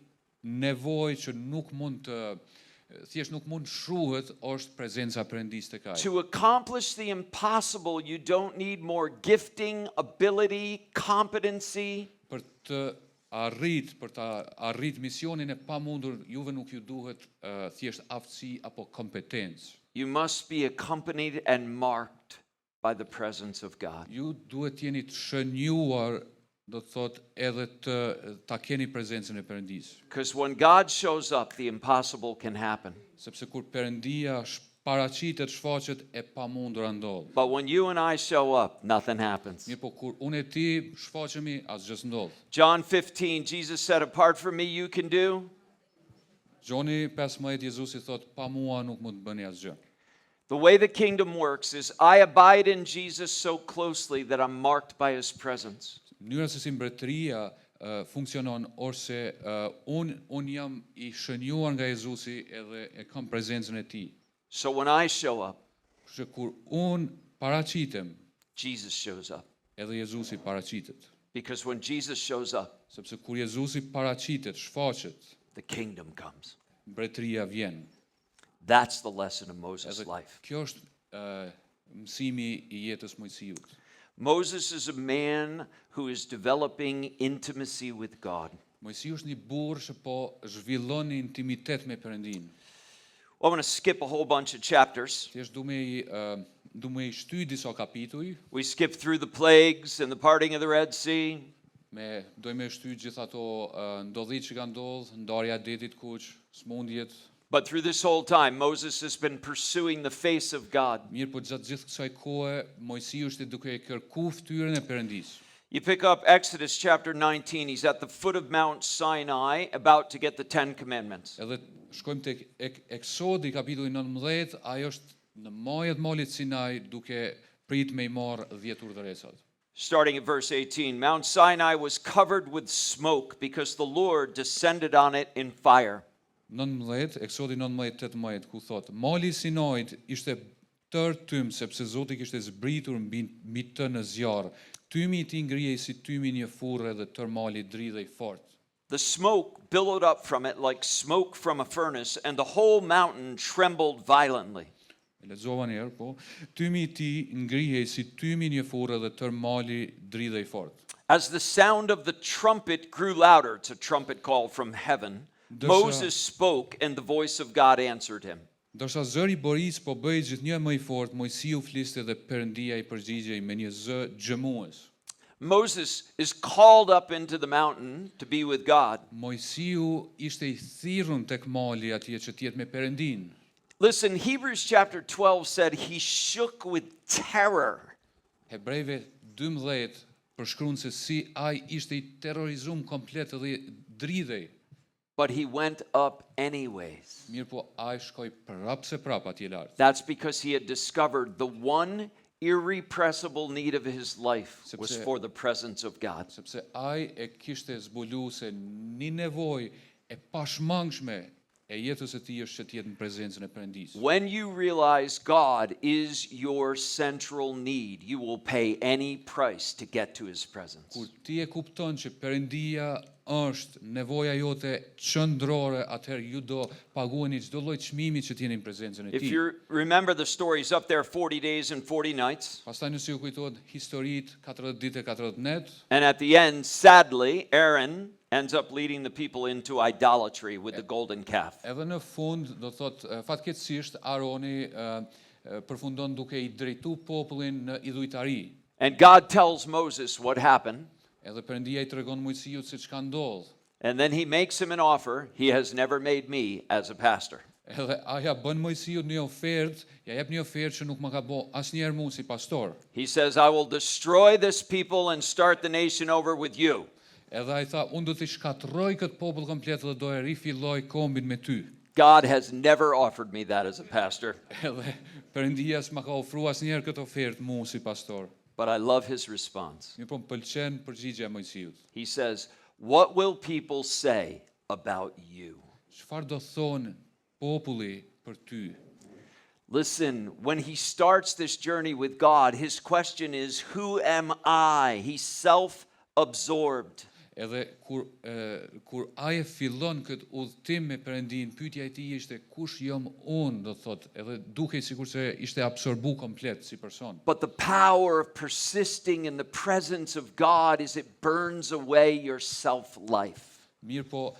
[SPEAKER 4] nevojë që nuk mund shruhet është prezenca e Perëndisë tek ai.
[SPEAKER 3] To accomplish the impossible, you don't need more gifting, ability, competency.
[SPEAKER 4] Për të arrit misionin e pamundur, juve nuk ju duhet thjesht aftësi apo kompetencë.
[SPEAKER 3] You must be accompanied and marked by the presence of God.
[SPEAKER 4] Ju duhet jeni të shënjuar, do të thot edhe ta keni prezencën e Perëndisë.
[SPEAKER 3] Because when God shows up, the impossible can happen.
[SPEAKER 4] Sepse kur Perëndia paraqitet, shfaqet, e pamundura ndodh.
[SPEAKER 3] But when you and I show up, nothing happens.
[SPEAKER 4] Mirë, po kur unë e ti shfaqemi, asgjë s'ndodh.
[SPEAKER 3] John 15, Jesus said, apart from me, you can do.
[SPEAKER 4] Gjoni 15 Jezusi thot, pa mua nuk mund të bëni asgjë.
[SPEAKER 3] The way the kingdom works is I abide in Jesus so closely that I'm marked by his presence.
[SPEAKER 4] Mënyra se si mbretëria funksionon, ose un jam I shënjuar nga Jezusi edhe e kam prezencën e tij.
[SPEAKER 3] So when I show up,
[SPEAKER 4] Kështu që kur un paraqitem,
[SPEAKER 3] Jesus shows up.
[SPEAKER 4] edhe Jezusi paraqitet.
[SPEAKER 3] Because when Jesus shows up,
[SPEAKER 4] Sepse kur Jezusi paraqitet, shfaqet,
[SPEAKER 3] the kingdom comes.
[SPEAKER 4] mbretëria vjen.
[SPEAKER 3] That's the lesson of Moses'
[SPEAKER 4] Edhe
[SPEAKER 3] life.
[SPEAKER 4] kjo është mësimi I jetës Mojsiut.
[SPEAKER 3] Moses is a man who is developing intimacy with God.
[SPEAKER 4] Mojsiu është një burr që po zhvillon një intimitet me Perëndin.
[SPEAKER 3] I'm going to skip a whole bunch of chapters.
[SPEAKER 4] Thjesht du me I shty disa kapituj,
[SPEAKER 3] We skip through the plagues and the parting of the Red Sea.
[SPEAKER 4] do me shty gjithë ato ndodhit që kanë ndodhur, ndarja e detit kuq, smundjet.
[SPEAKER 3] But through this whole time, Moses has been pursuing the face of God.
[SPEAKER 4] Mirë, po gjatë gjithë kësaj kohe, Mojsiu është duke e kërkuar fytyrën e Perëndisë.
[SPEAKER 3] You pick up Exodus chapter 19. He's at the foot of Mount Sinai about to get the 10 commandments.
[SPEAKER 4] Edhe shkojmë tek Eksodi kapitulli 19, ai është në majët malit Sinai duke prit me I marr 10 urdhëresat.
[SPEAKER 3] Starting at verse 18, Mount Sinai was covered with smoke because the Lord descended on it in fire.
[SPEAKER 4] 19, Eksodi 19:18, ku thot, mali I Sinait ishte tër tym sepse Zoti kishte zbritur mbi të në zjarr. Tymi I tij ngrihej si tymi një furrë dhe tër mali dridhej fort.
[SPEAKER 3] The smoke billowed up from it like smoke from a furnace, and the whole mountain trembled violently.
[SPEAKER 4] E lexova një herë, po. Tymi I tij ngrihej si tymi një furrë dhe tër mali dridhej fort.
[SPEAKER 3] As the sound of the trumpet grew louder, it's a trumpet call from heaven, Moses spoke and the voice of God answered him.
[SPEAKER 4] Ndërsa zëri I boris po bëhej gjithnjë më I fortë, Mojsiu fliste dhe Perëndia I përgjigjej me një zë gjëmues.
[SPEAKER 3] Moses is called up into the mountain to be with God.
[SPEAKER 4] Mojsiu ishte I thirrur tek mali atje që të jetë me Perëndin.
[SPEAKER 3] Listen, Hebrews chapter 12 said he shook with terror.
[SPEAKER 4] Hebrejve 12 përshkruan se si ai ishte I terrorizuar komplet dhe dridhej.
[SPEAKER 3] But he went up anyways.
[SPEAKER 4] Mirë, po ai shkoi prap atje lart.
[SPEAKER 3] That's because he had discovered the one irrepressible need of his life was for the presence of God.
[SPEAKER 4] Sepse ai e kishte zbuluar se një nevojë e pashmangshme e jetës së tij është që të jetë në prezencën e Perëndisë.
[SPEAKER 3] When you realize God is your central need, you will pay any price to get to his presence.
[SPEAKER 4] Kur ti e kupton që Perëndia është nevoja jote qendrore, atëherë ju do paguani çdo lloj çmimi që të jeni në prezencën e
[SPEAKER 3] If
[SPEAKER 4] tij.
[SPEAKER 3] you remember the stories up there, 40 days and 40 nights,
[SPEAKER 4] Pastaj nëse ju kujtohet historitë 40 ditë e 40 net,
[SPEAKER 3] and at the end, sadly, Aaron ends up leading the people into idolatry with the golden calf.
[SPEAKER 4] edhe në fund do thot fatkeqësisht Aroni përfundon duke I drejtu popullin në idhujtari.
[SPEAKER 3] And God tells Moses what happened,
[SPEAKER 4] Edhe Perëndia I tregon Mojsiut se çka ndodh.
[SPEAKER 3] and then he makes him an offer he has never made me as a pastor.
[SPEAKER 4] Edhe aja bën Mojsiut një ofertë, ja jep një ofertë që nuk më ka bë asnjëherë mua si pastor.
[SPEAKER 3] He says, I will destroy this people and start the nation over with you.
[SPEAKER 4] Edhe ai tha, unë do të shkatrroj këtë popull komplet dhe do e rifilloj kombin me ty.
[SPEAKER 3] God has never offered me that as a pastor,
[SPEAKER 4] Edhe Perëndia s'ma ka ofruar asnjëherë këtë ofertë mua si pastor.
[SPEAKER 3] but I love his response.
[SPEAKER 4] Mirë po më pëlqen përgjigjja e Mojsiut.
[SPEAKER 3] He says, what will people say about you?
[SPEAKER 4] Çfarë do thonë populli për ty?
[SPEAKER 3] Listen, when he starts this journey with God, his question is, who am I? He's self-absorbed.
[SPEAKER 4] Edhe kur ai fillon këtë udhtim me Perëndin, pyetja e tij ishte kush jam unë, do thotë, edhe duke sikur se ishte absorbu komplet si person.
[SPEAKER 3] But the power of persisting in the presence of God is it burns away your self-life.
[SPEAKER 4] Mirë po,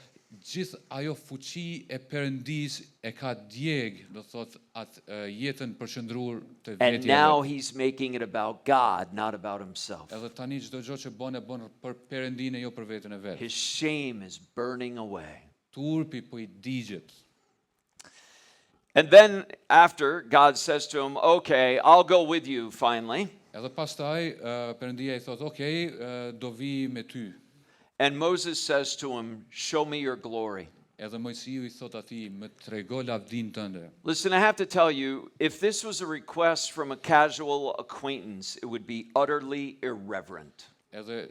[SPEAKER 4] gjithë ajo fuqi e Perëndis e ka djeg, do thotë, atë jetën përqendruar të
[SPEAKER 3] And
[SPEAKER 4] vetja.
[SPEAKER 3] now he's making it about God, not about himself.
[SPEAKER 4] Edhe tani çdo gjë që bën e bën për Perëndinë e jo për veten e vet.
[SPEAKER 3] His shame is burning away.
[SPEAKER 4] Turpi po I digjet.
[SPEAKER 3] And then after, God says to him, okay, I'll go with you finally.
[SPEAKER 4] Edhe pastaj Perëndia I thotë, "Okej, do vi me ty."
[SPEAKER 3] And Moses says to him, show me your glory.
[SPEAKER 4] Edhe Mojsiu I thot atij, "Më trego lavdinë tënde."
[SPEAKER 3] Listen, I have to tell you, if this was a request from a casual acquaintance, it would be utterly irreverent.
[SPEAKER 4] Edhe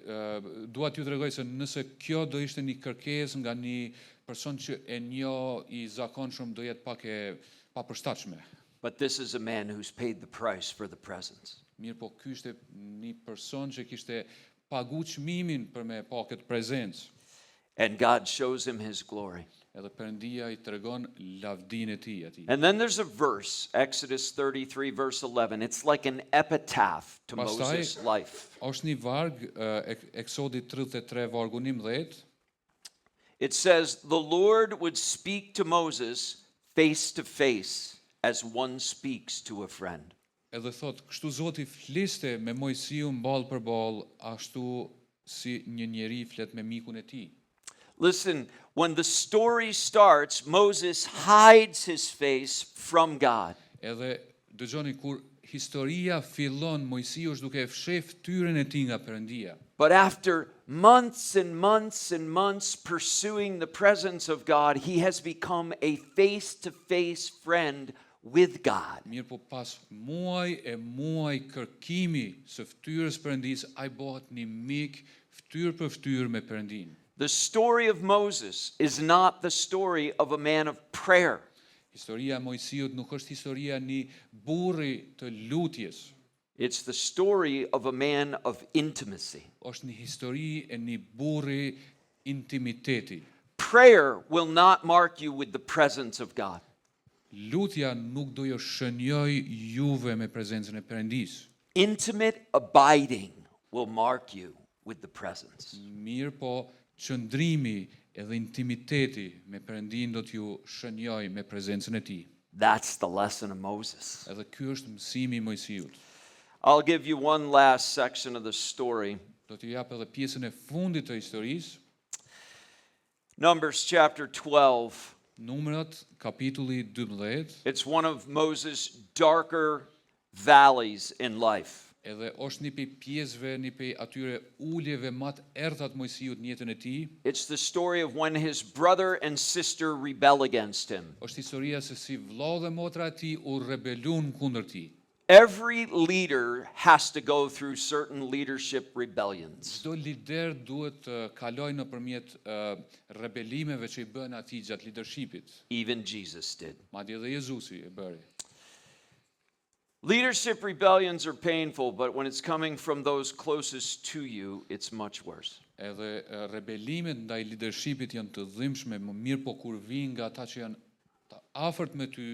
[SPEAKER 4] dua t'ju tregoj se nëse kjo do ishte një kërkesë nga një person që e njoh I zakonshëm, do jetë pak e papërshtatshme.
[SPEAKER 3] But this is a man who's paid the price for the presence.
[SPEAKER 4] Mirë po ky ishte një person që kishte pagu çmimin për me pa këtë prezencë.
[SPEAKER 3] And God shows him his glory.
[SPEAKER 4] Edhe Perëndia I tregon lavdinë e tij atij.
[SPEAKER 3] And then there's a verse, Exodus 33, verse 11. It's like an epitaph to
[SPEAKER 4] Pastaj-
[SPEAKER 3] Moses' life.
[SPEAKER 4] Është një varg Eksodi 33 vargu 11.
[SPEAKER 3] It says, the Lord would speak to Moses face to face as one speaks to a friend.
[SPEAKER 4] Edhe thot, kështu Zoti fliste me Mojsiu mball për ball, ashtu si një njeri flet me mikun e tij.
[SPEAKER 3] Listen, when the story starts, Moses hides his face from God.
[SPEAKER 4] Edhe dëgjoni kur historia fillon, Mojsiu është duke e fsheh fytyrën e tij nga Perëndia.
[SPEAKER 3] But after months and months and months pursuing the presence of God, he has become a face-to-face friend with God.
[SPEAKER 4] Mirë po pas muaj e muaj kërkimi së fytyrës Perëndis, ai bëhet një mik fytyrë për fytyrë me Perëndin.
[SPEAKER 3] The story of Moses is not the story of a man of prayer.
[SPEAKER 4] Historia e Mojsiut nuk është historia një burri të lutjes,
[SPEAKER 3] It's the story of a man of intimacy.
[SPEAKER 4] është një histori e një burri intimiteti.
[SPEAKER 3] Prayer will not mark you with the presence of God.
[SPEAKER 4] Lutja nuk do ju shënjoj juve me prezencën e Perëndis.
[SPEAKER 3] Intimate abiding will mark you with the presence.
[SPEAKER 4] Mirë po, qëndrimi edhe intimiteti me Perëndin do t'ju shënjoj me prezencën e tij.
[SPEAKER 3] That's the lesson of Moses.
[SPEAKER 4] Edhe ky është mësimi I Mojsiut.
[SPEAKER 3] I'll give you one last section of the story.
[SPEAKER 4] Do t'ju jap edhe pjesën e fundit të historisë,
[SPEAKER 3] Numbers chapter 12.
[SPEAKER 4] Numrat, kapitulli 12,
[SPEAKER 3] It's one of Moses' darker valleys in life.
[SPEAKER 4] edhe është një prej pjesëve, një prej atyre uljeve më të errta të Mojsiut në jetën e tij.
[SPEAKER 3] It's the story of when his brother and sister rebel against him.
[SPEAKER 4] Është historia se si vllau dhe motra e tij u rebelun kundër tij.
[SPEAKER 3] Every leader has to go through certain leadership rebellions.
[SPEAKER 4] Çdo lider duhet të kalojë nëpërmjet rebelimeve që I bën atij gjatë leadershipit.
[SPEAKER 3] Even Jesus did.
[SPEAKER 4] Madje edhe Jezusi e bëri.
[SPEAKER 3] Leadership rebellions are painful, but when it's coming from those closest to you, it's much worse.
[SPEAKER 4] Edhe rebelimet ndaj leadershipit janë të dhimbshme, më mirë po kur vijnë nga ata që janë të afërt me ty,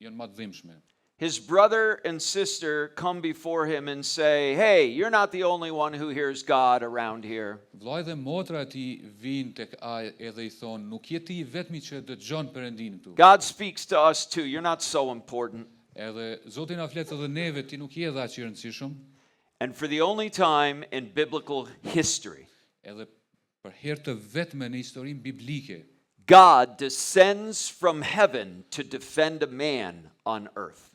[SPEAKER 4] janë më të dhimbshme.
[SPEAKER 3] His brother and sister come before him and say, hey, you're not the only one who hears God around here.
[SPEAKER 4] Vllai dhe motra e tij vijnë tek ai edhe I thonë, nuk je ti I vetmi që dëgjon Perëndin këtu.
[SPEAKER 3] God speaks to us too. You're not so important.
[SPEAKER 4] Edhe Zoti na flet edhe neve, ti nuk je dha që I rëndësishëm.
[SPEAKER 3] And for the only time in biblical history,
[SPEAKER 4] Edhe për herë të vetme në historinë biblike,
[SPEAKER 3] God descends from heaven to defend a man on earth.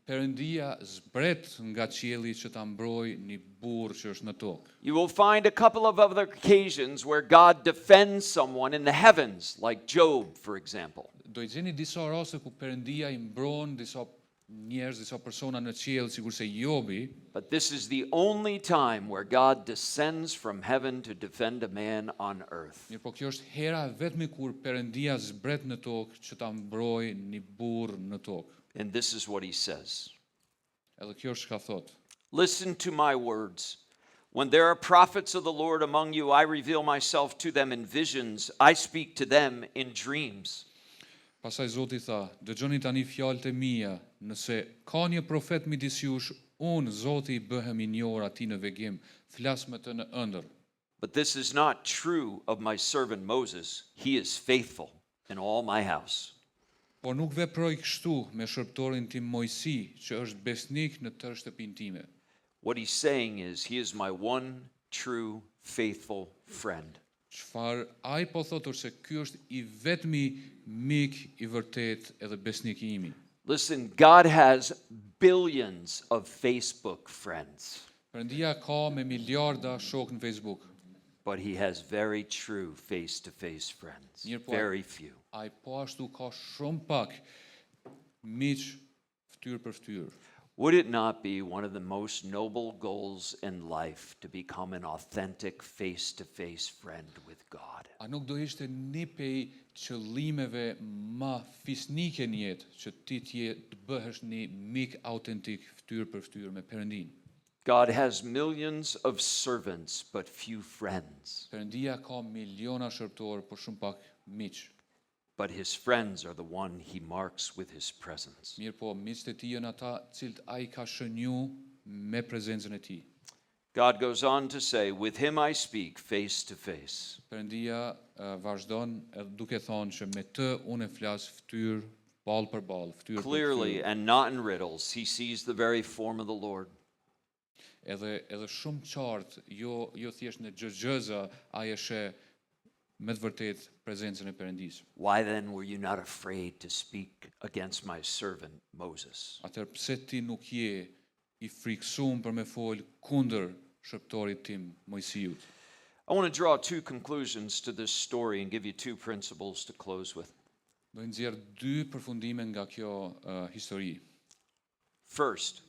[SPEAKER 4] Perëndia zbret nga qielli që ta mbrojë një burr që është në tokë.
[SPEAKER 3] You will find a couple of other occasions where God defends someone in the heavens, like Job, for example.
[SPEAKER 4] Do i gjeni disa raste ku Perëndia i mbron disa njerëz, disa persona në qiell, sikurse Jobi,
[SPEAKER 3] But this is the only time where God descends from heaven to defend a man on earth.
[SPEAKER 4] mirë, po kjo është hera e vetme kur Perëndia zbret në tokë që ta mbrojë një burr në tokë.
[SPEAKER 3] And this is what he says.
[SPEAKER 4] Edhe kjo është çka thot.
[SPEAKER 3] Listen to my words. When there are prophets of the Lord among you, I reveal myself to them in visions. I speak to them in dreams.
[SPEAKER 4] Pastaj Zoti tha, dëgjoni tani fjalët e mia, nëse ka një profet midis jush, unë Zoti i bëhem i njohur atij në vegim, flas me të në ëndër.
[SPEAKER 3] But this is not true of my servant Moses. He is faithful in all my house.
[SPEAKER 4] Por nuk veproj kështu me shërptorin tim Mojsi, që është besnik në tërë shtëpinë time.
[SPEAKER 3] What he's saying is, he is my one true faithful friend.
[SPEAKER 4] Çfarë ai po thotë se ky është i vetmi mik i vërtet edhe besnik i imi.
[SPEAKER 3] Listen, God has billions of Facebook friends,
[SPEAKER 4] Perëndia ka me miliarda shok në Facebook.
[SPEAKER 3] but he has very true face-to-face friends.
[SPEAKER 4] Mirë po,
[SPEAKER 3] Very few.
[SPEAKER 4] ai po ashtu ka shumë pak miq fytyrë për fytyrë.
[SPEAKER 3] Would it not be one of the most noble goals in life to become an authentic face-to-face friend with God?
[SPEAKER 4] A nuk do ishte një pej qëllimeve ma fisnike në jetë që ti të bëhesh një mik autentik fytyrë për fytyrë me Perëndin.
[SPEAKER 3] God has millions of servants, but few friends.
[SPEAKER 4] Perëndia ka miliona shërptorë, por shumë pak miq.
[SPEAKER 3] But his friends are the one he marks with his presence.
[SPEAKER 4] Mirë po, miqtë e tij janë ata cilët ai ka shënju me prezencën e tij.
[SPEAKER 3] God goes on to say, with him I speak face to face.
[SPEAKER 4] Perëndia vazhdon duke thonë që me të unë e flas fytyrë ballë për ballë, fytyrë për
[SPEAKER 3] Clearly
[SPEAKER 4] fytyrë.
[SPEAKER 3] and not in riddles, he sees the very form of the Lord.
[SPEAKER 4] Edhe shumë qartë, jo thjesht në gjëgjëza, ai e sheh me të vërtet prezencën e Perëndisë.
[SPEAKER 3] Why then were you not afraid to speak against my servant Moses?
[SPEAKER 4] Atëherë pse ti nuk je i friksuar për me fol kundër shërptorit tim Mojsiut?
[SPEAKER 3] I want to draw two conclusions to this story and give you two principles to close with.
[SPEAKER 4] Do nxjerr dy përfundime nga kjo histori.
[SPEAKER 3] First,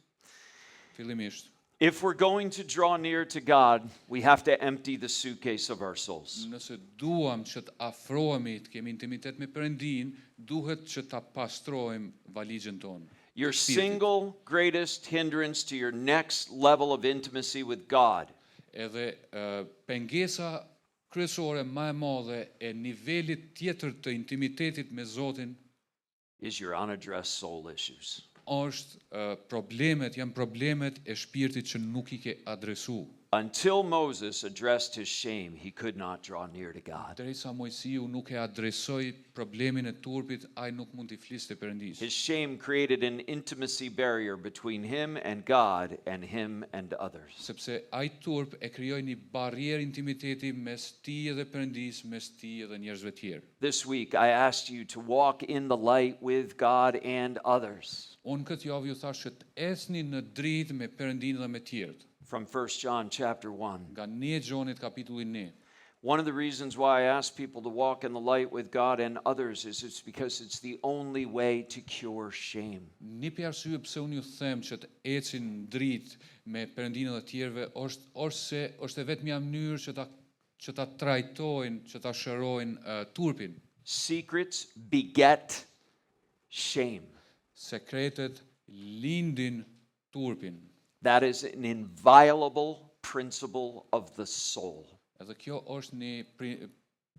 [SPEAKER 4] Fillimisht,
[SPEAKER 3] if we're going to draw near to God, we have to empty the suitcase of our souls.
[SPEAKER 4] nëse duam që të afrohemi, të kemi intimitet me Perëndin, duhet që ta pastrojmë valizhen tonë.
[SPEAKER 3] Your
[SPEAKER 4] të shpirtit.
[SPEAKER 3] single greatest hindrance to your next level of intimacy with God
[SPEAKER 4] Edhe pengesa kryesore më e madhe e nivelit tjetër të intimitetit me Zotin
[SPEAKER 3] is your unaddressed soul issues.
[SPEAKER 4] është janë problemet e shpirtit që nuk I ke adresu.
[SPEAKER 3] Until Moses addressed his shame, he could not draw near to God.
[SPEAKER 4] Derisa Mojsiu nuk e adresoi problemin e turpit, ai nuk mund t'i fliste Perëndisë.
[SPEAKER 3] His shame created an intimacy barrier between him and God and him and others.
[SPEAKER 4] Sepse ai turp e krijoi një barrierë intimiteti mes tij dhe Perëndisë, mes tij dhe njerëzve tjerë.
[SPEAKER 3] This week, I asked you to walk in the light with God and others.
[SPEAKER 4] Unë këtë javë ju thash që të esni në dritë me Perëndinë dhe me tjerët.
[SPEAKER 3] From 1 John chapter 1.
[SPEAKER 4] Nga 1 Gjonit kapitulli 1.
[SPEAKER 3] One of the reasons why I ask people to walk in the light with God and others is it's because it's the only way to cure shame.
[SPEAKER 4] Një për arsye pse unë ju them që të ecin në dritë me Perëndinë dhe tjerëve është e vetmja mënyrë që ta trajtojnë, që ta shërojnë turpin.
[SPEAKER 3] Secrets beget shame.
[SPEAKER 4] Sekretet lindin turpin.
[SPEAKER 3] That is an inviolable principle of the soul.
[SPEAKER 4] Edhe kjo është një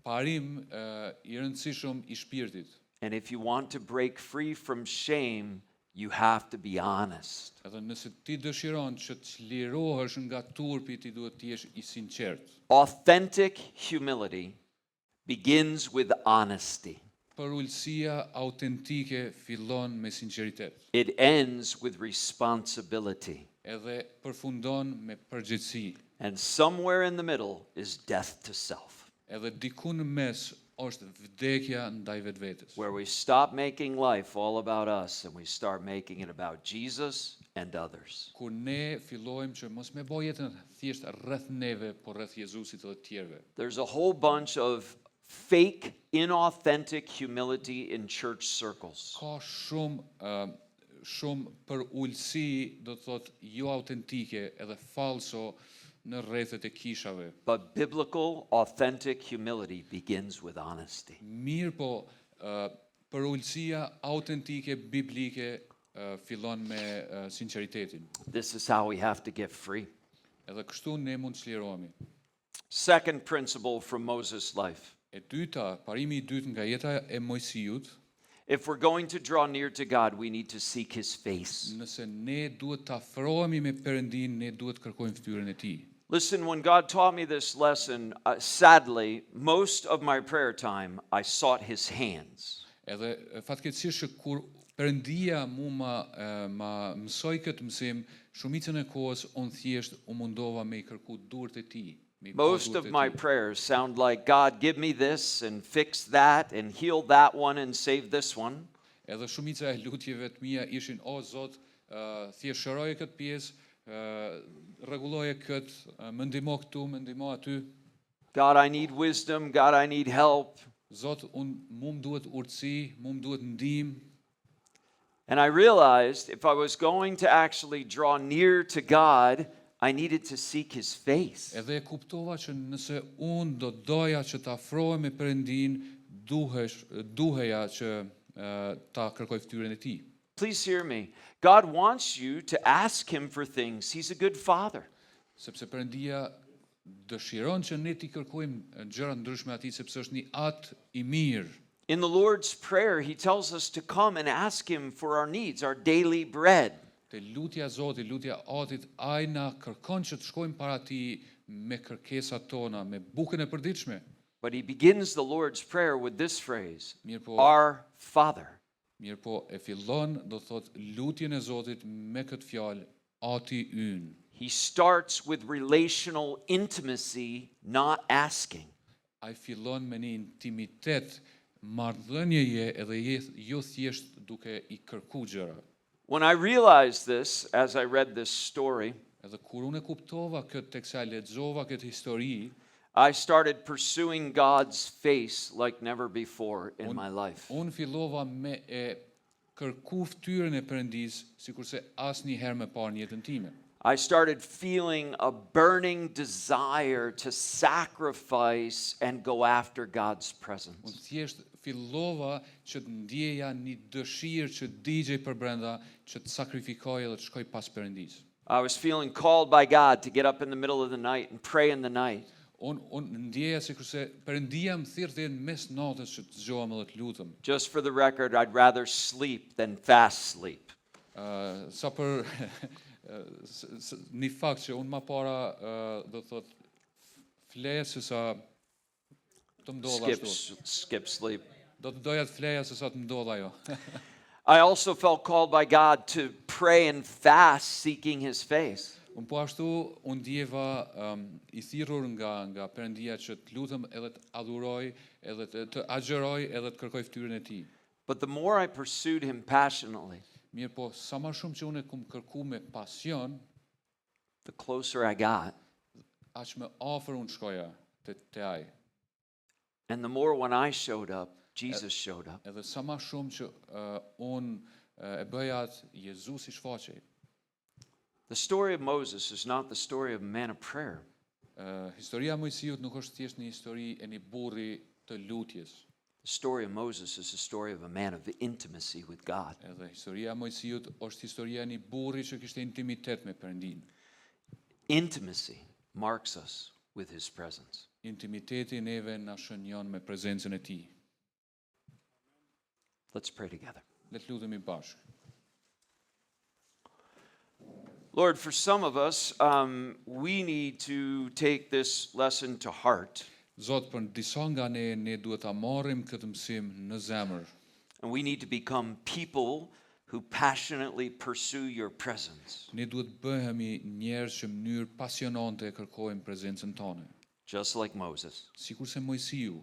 [SPEAKER 4] parim I rëndësishëm I shpirtit.
[SPEAKER 3] And if you want to break free from shame, you have to be honest.
[SPEAKER 4] Edhe nëse ti dëshiron që të lirohesh nga turpi, ti duhet të jesh I sinqert.
[SPEAKER 3] Authentic humility begins with honesty.
[SPEAKER 4] Përullësia autentike fillon me sinqeritet.
[SPEAKER 3] It ends with responsibility.
[SPEAKER 4] Edhe përfundon me përgjegjësi.
[SPEAKER 3] And somewhere in the middle is death to self.
[SPEAKER 4] Edhe diku në mes është vdekja ndaj vetvetes.
[SPEAKER 3] where we stop making life all about us and we start making it about Jesus and others.
[SPEAKER 4] Kur ne fillojmë që mos me bëj jetën thjesht rreth neve, por rreth Jezusit dhe të tjerëve.
[SPEAKER 3] There's a whole bunch of fake, inauthentic humility in church circles.
[SPEAKER 4] Ka shumë për ulësi, do të thotë jo autentike edhe falso në rrethet e kishave.
[SPEAKER 3] But biblical, authentic humility begins with honesty.
[SPEAKER 4] Mirë po, për ulësia autentike, biblike, fillon me sinqeritetin.
[SPEAKER 3] This is how we have to get free.
[SPEAKER 4] Edhe kështu ne mund të çlirohemi.
[SPEAKER 3] Second principle from Moses' life.
[SPEAKER 4] E dyta, parimi I dytë nga jeta e Mojsiut,
[SPEAKER 3] If we're going to draw near to God, we need to seek his face.
[SPEAKER 4] nëse ne duhet të afrohemi me Perëndin, ne duhet të kërkojmë fytyrën e tij.
[SPEAKER 3] Listen, when God taught me this lesson, sadly, most of my prayer time, I sought his hands.
[SPEAKER 4] Edhe fatkeqësisht që kur Perëndia ma mësoi këtë mësim, shumicën e kohës unë thjesht u mundova me I kërku durët e tij.
[SPEAKER 3] Most of my prayers sound like, God, give me this and fix that and heal that one and save this one.
[SPEAKER 4] Edhe shumica e lutjeve të mia ishin, o Zot, thjesht shëroje këtë pjesë, rregulloje këtë, më ndihmo këtu, më ndihmo aty.
[SPEAKER 3] God, I need wisdom. God, I need help.
[SPEAKER 4] Zot, mu më duhet urtësi, mu më duhet ndihmë.
[SPEAKER 3] And I realized if I was going to actually draw near to God, I needed to seek his face.
[SPEAKER 4] Edhe e kuptova që nëse unë do doja që të afrohem me Perëndin, duheja që ta kërkoj fytyrën e tij.
[SPEAKER 3] Please hear me. God wants you to ask him for things. He's a good father.
[SPEAKER 4] Sepse Perëndia dëshiron që ne t'i kërkojmë gjëra ndryshme atij sepse është një atë I mirë.
[SPEAKER 3] In the Lord's Prayer, he tells us to come and ask him for our needs, our daily bread.
[SPEAKER 4] Te lutja Zotit, lutja Atit, ai na kërkon që të shkojmë para tij me kërkesat tona, me bukën e përditshme.
[SPEAKER 3] But he begins the Lord's Prayer with this phrase,
[SPEAKER 4] Mirë po,
[SPEAKER 3] our Father.
[SPEAKER 4] mirë po e fillon, do thot, lutjen e Zotit me këtë fjalë, Ati ynë.
[SPEAKER 3] He starts with relational intimacy, not asking.
[SPEAKER 4] Ai fillon me një intimitet, marrëdhënieje edhe jo thjesht duke I kërku gjëra.
[SPEAKER 3] When I realized this, as I read this story,
[SPEAKER 4] Edhe kur unë e kuptova këtë teksa lexova këtë histori,
[SPEAKER 3] I started pursuing God's face like never before in my life.
[SPEAKER 4] unë fillova me e kërku fytyrën e Perëndis, sikurse asnjëherë më parë në jetën time.
[SPEAKER 3] I started feeling a burning desire to sacrifice and go after God's
[SPEAKER 4] Unë
[SPEAKER 3] presence.
[SPEAKER 4] thjesht fillova që të ndjeja një dëshirë që digjej për brenda, që të sakrifikoj dhe të shkoj pas Perëndis.
[SPEAKER 3] I was feeling called by God to get up in the middle of the night and pray in the night.
[SPEAKER 4] Unë ndjeja sikurse Perëndia më thirrte në mes natës që të zgjohem dhe të lutem.
[SPEAKER 3] Just for the record, I'd rather sleep than fast sleep.
[SPEAKER 4] Sa për një fakt që unë ma para do thot fleja se sa të ndodha ashtu.
[SPEAKER 3] Skip sleep.
[SPEAKER 4] Do të doja të fleja se sa të ndodha ajo.
[SPEAKER 3] I also felt called by God to pray and fast seeking his face.
[SPEAKER 4] Unë po ashtu unë ndjeva I thirrur nga Perëndia që të lutem edhe të adhuroj, edhe të agjeroj, edhe të kërkoj fytyrën e tij.
[SPEAKER 3] But the more I pursued him passionately,
[SPEAKER 4] Mirë po, sa më shumë që unë e kum kërku me pasion,
[SPEAKER 3] the closer I got.
[SPEAKER 4] aq më afër unë shkoja te ai.
[SPEAKER 3] And the more when I showed up, Jesus showed up.
[SPEAKER 4] Edhe sa më shumë që unë e bëja atë, Jezusi shfaqej.
[SPEAKER 3] The story of Moses is not the story of a man of prayer.
[SPEAKER 4] Historia e Mojsiut nuk është thjesht një histori e një burri të lutjes.
[SPEAKER 3] The story of Moses is a story of a man of intimacy with God.
[SPEAKER 4] Edhe historia e Mojsiut është historia e një burri që kishte intimitet me Perëndin.
[SPEAKER 3] Intimacy marks us with his presence.
[SPEAKER 4] Intimiteti neve na shënjon me prezencën e tij.
[SPEAKER 3] Let's pray together.
[SPEAKER 4] Le të lutemi bashkë.
[SPEAKER 3] Lord, for some of us, we need to take this lesson to heart.
[SPEAKER 4] Zot, për disa nga ne duhet ta marrim këtë mësim në zemër.
[SPEAKER 3] And we need to become people who passionately pursue your presence.
[SPEAKER 4] Ne duhet bëhemi njerëz që në mënyrë pasionante kërkojmë prezencën tonë.
[SPEAKER 3] Just like Moses.
[SPEAKER 4] Sikurse Mojsiu,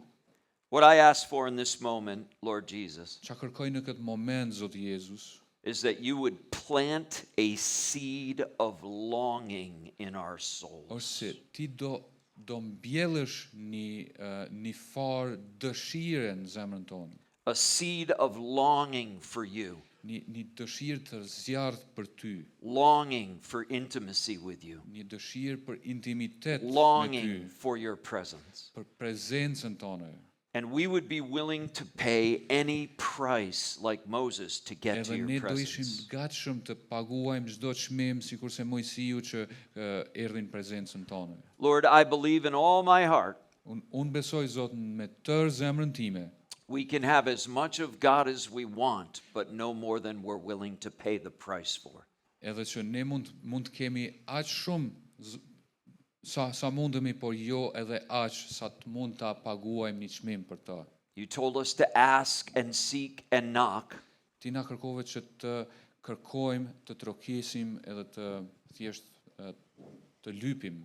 [SPEAKER 3] What I ask for in this moment, Lord Jesus,
[SPEAKER 4] Çka kërkoj në këtë moment, Zoti Jezus,
[SPEAKER 3] is that you would plant a seed of longing in our souls.
[SPEAKER 4] është se ti do mbjellësh një farë dëshire në zemrën tonë,
[SPEAKER 3] A seed of longing for you,
[SPEAKER 4] një dëshirë të zjarrt për ty,
[SPEAKER 3] longing for intimacy with you,
[SPEAKER 4] një dëshirë për intimitet me ty,
[SPEAKER 3] longing for your presence.
[SPEAKER 4] për prezencën tonë.
[SPEAKER 3] And we would be willing to pay any price like Moses to get to
[SPEAKER 4] Edhe
[SPEAKER 3] your
[SPEAKER 4] ne do ishim
[SPEAKER 3] presence.
[SPEAKER 4] gatshëm të paguajmë çdo çmim sikurse Mojsiu që erdhi në prezencën tonë.
[SPEAKER 3] Lord, I believe in all my heart
[SPEAKER 4] Unë besoj Zotin me tërë zemrën time.
[SPEAKER 3] we can have as much of God as we want, but no more than we're willing to pay the price for.
[SPEAKER 4] Edhe që ne mund të kemi aq shumë sa mundemi, por jo edhe aq sa të mund ta paguajmë një çmim për ta.
[SPEAKER 3] You told us to ask and seek and knock.
[SPEAKER 4] Ti na kërkove që të kërkojmë, të trokisim edhe të thjesht të lypim.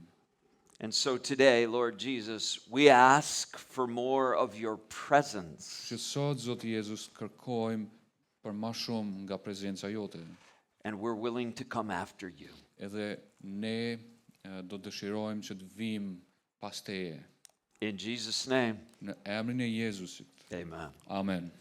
[SPEAKER 3] And so today, Lord Jesus, we ask for more of your presence.
[SPEAKER 4] Që sot, Zoti Jezus, kërkojmë për ma shumë nga prezenca jote.
[SPEAKER 3] And we're willing to come after you.
[SPEAKER 4] Edhe ne do dëshirojmë që të vim pas teje.
[SPEAKER 3] In Jesus' name,
[SPEAKER 4] Në emrin e Jezusit.
[SPEAKER 3] amen.
[SPEAKER 4] Amen.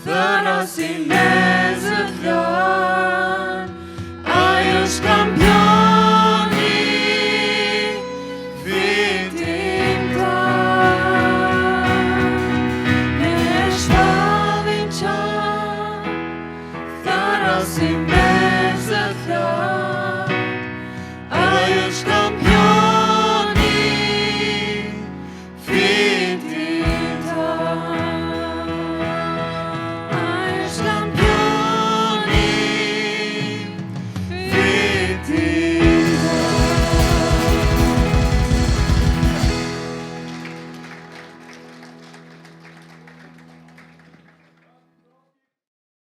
[SPEAKER 5] Thënë si me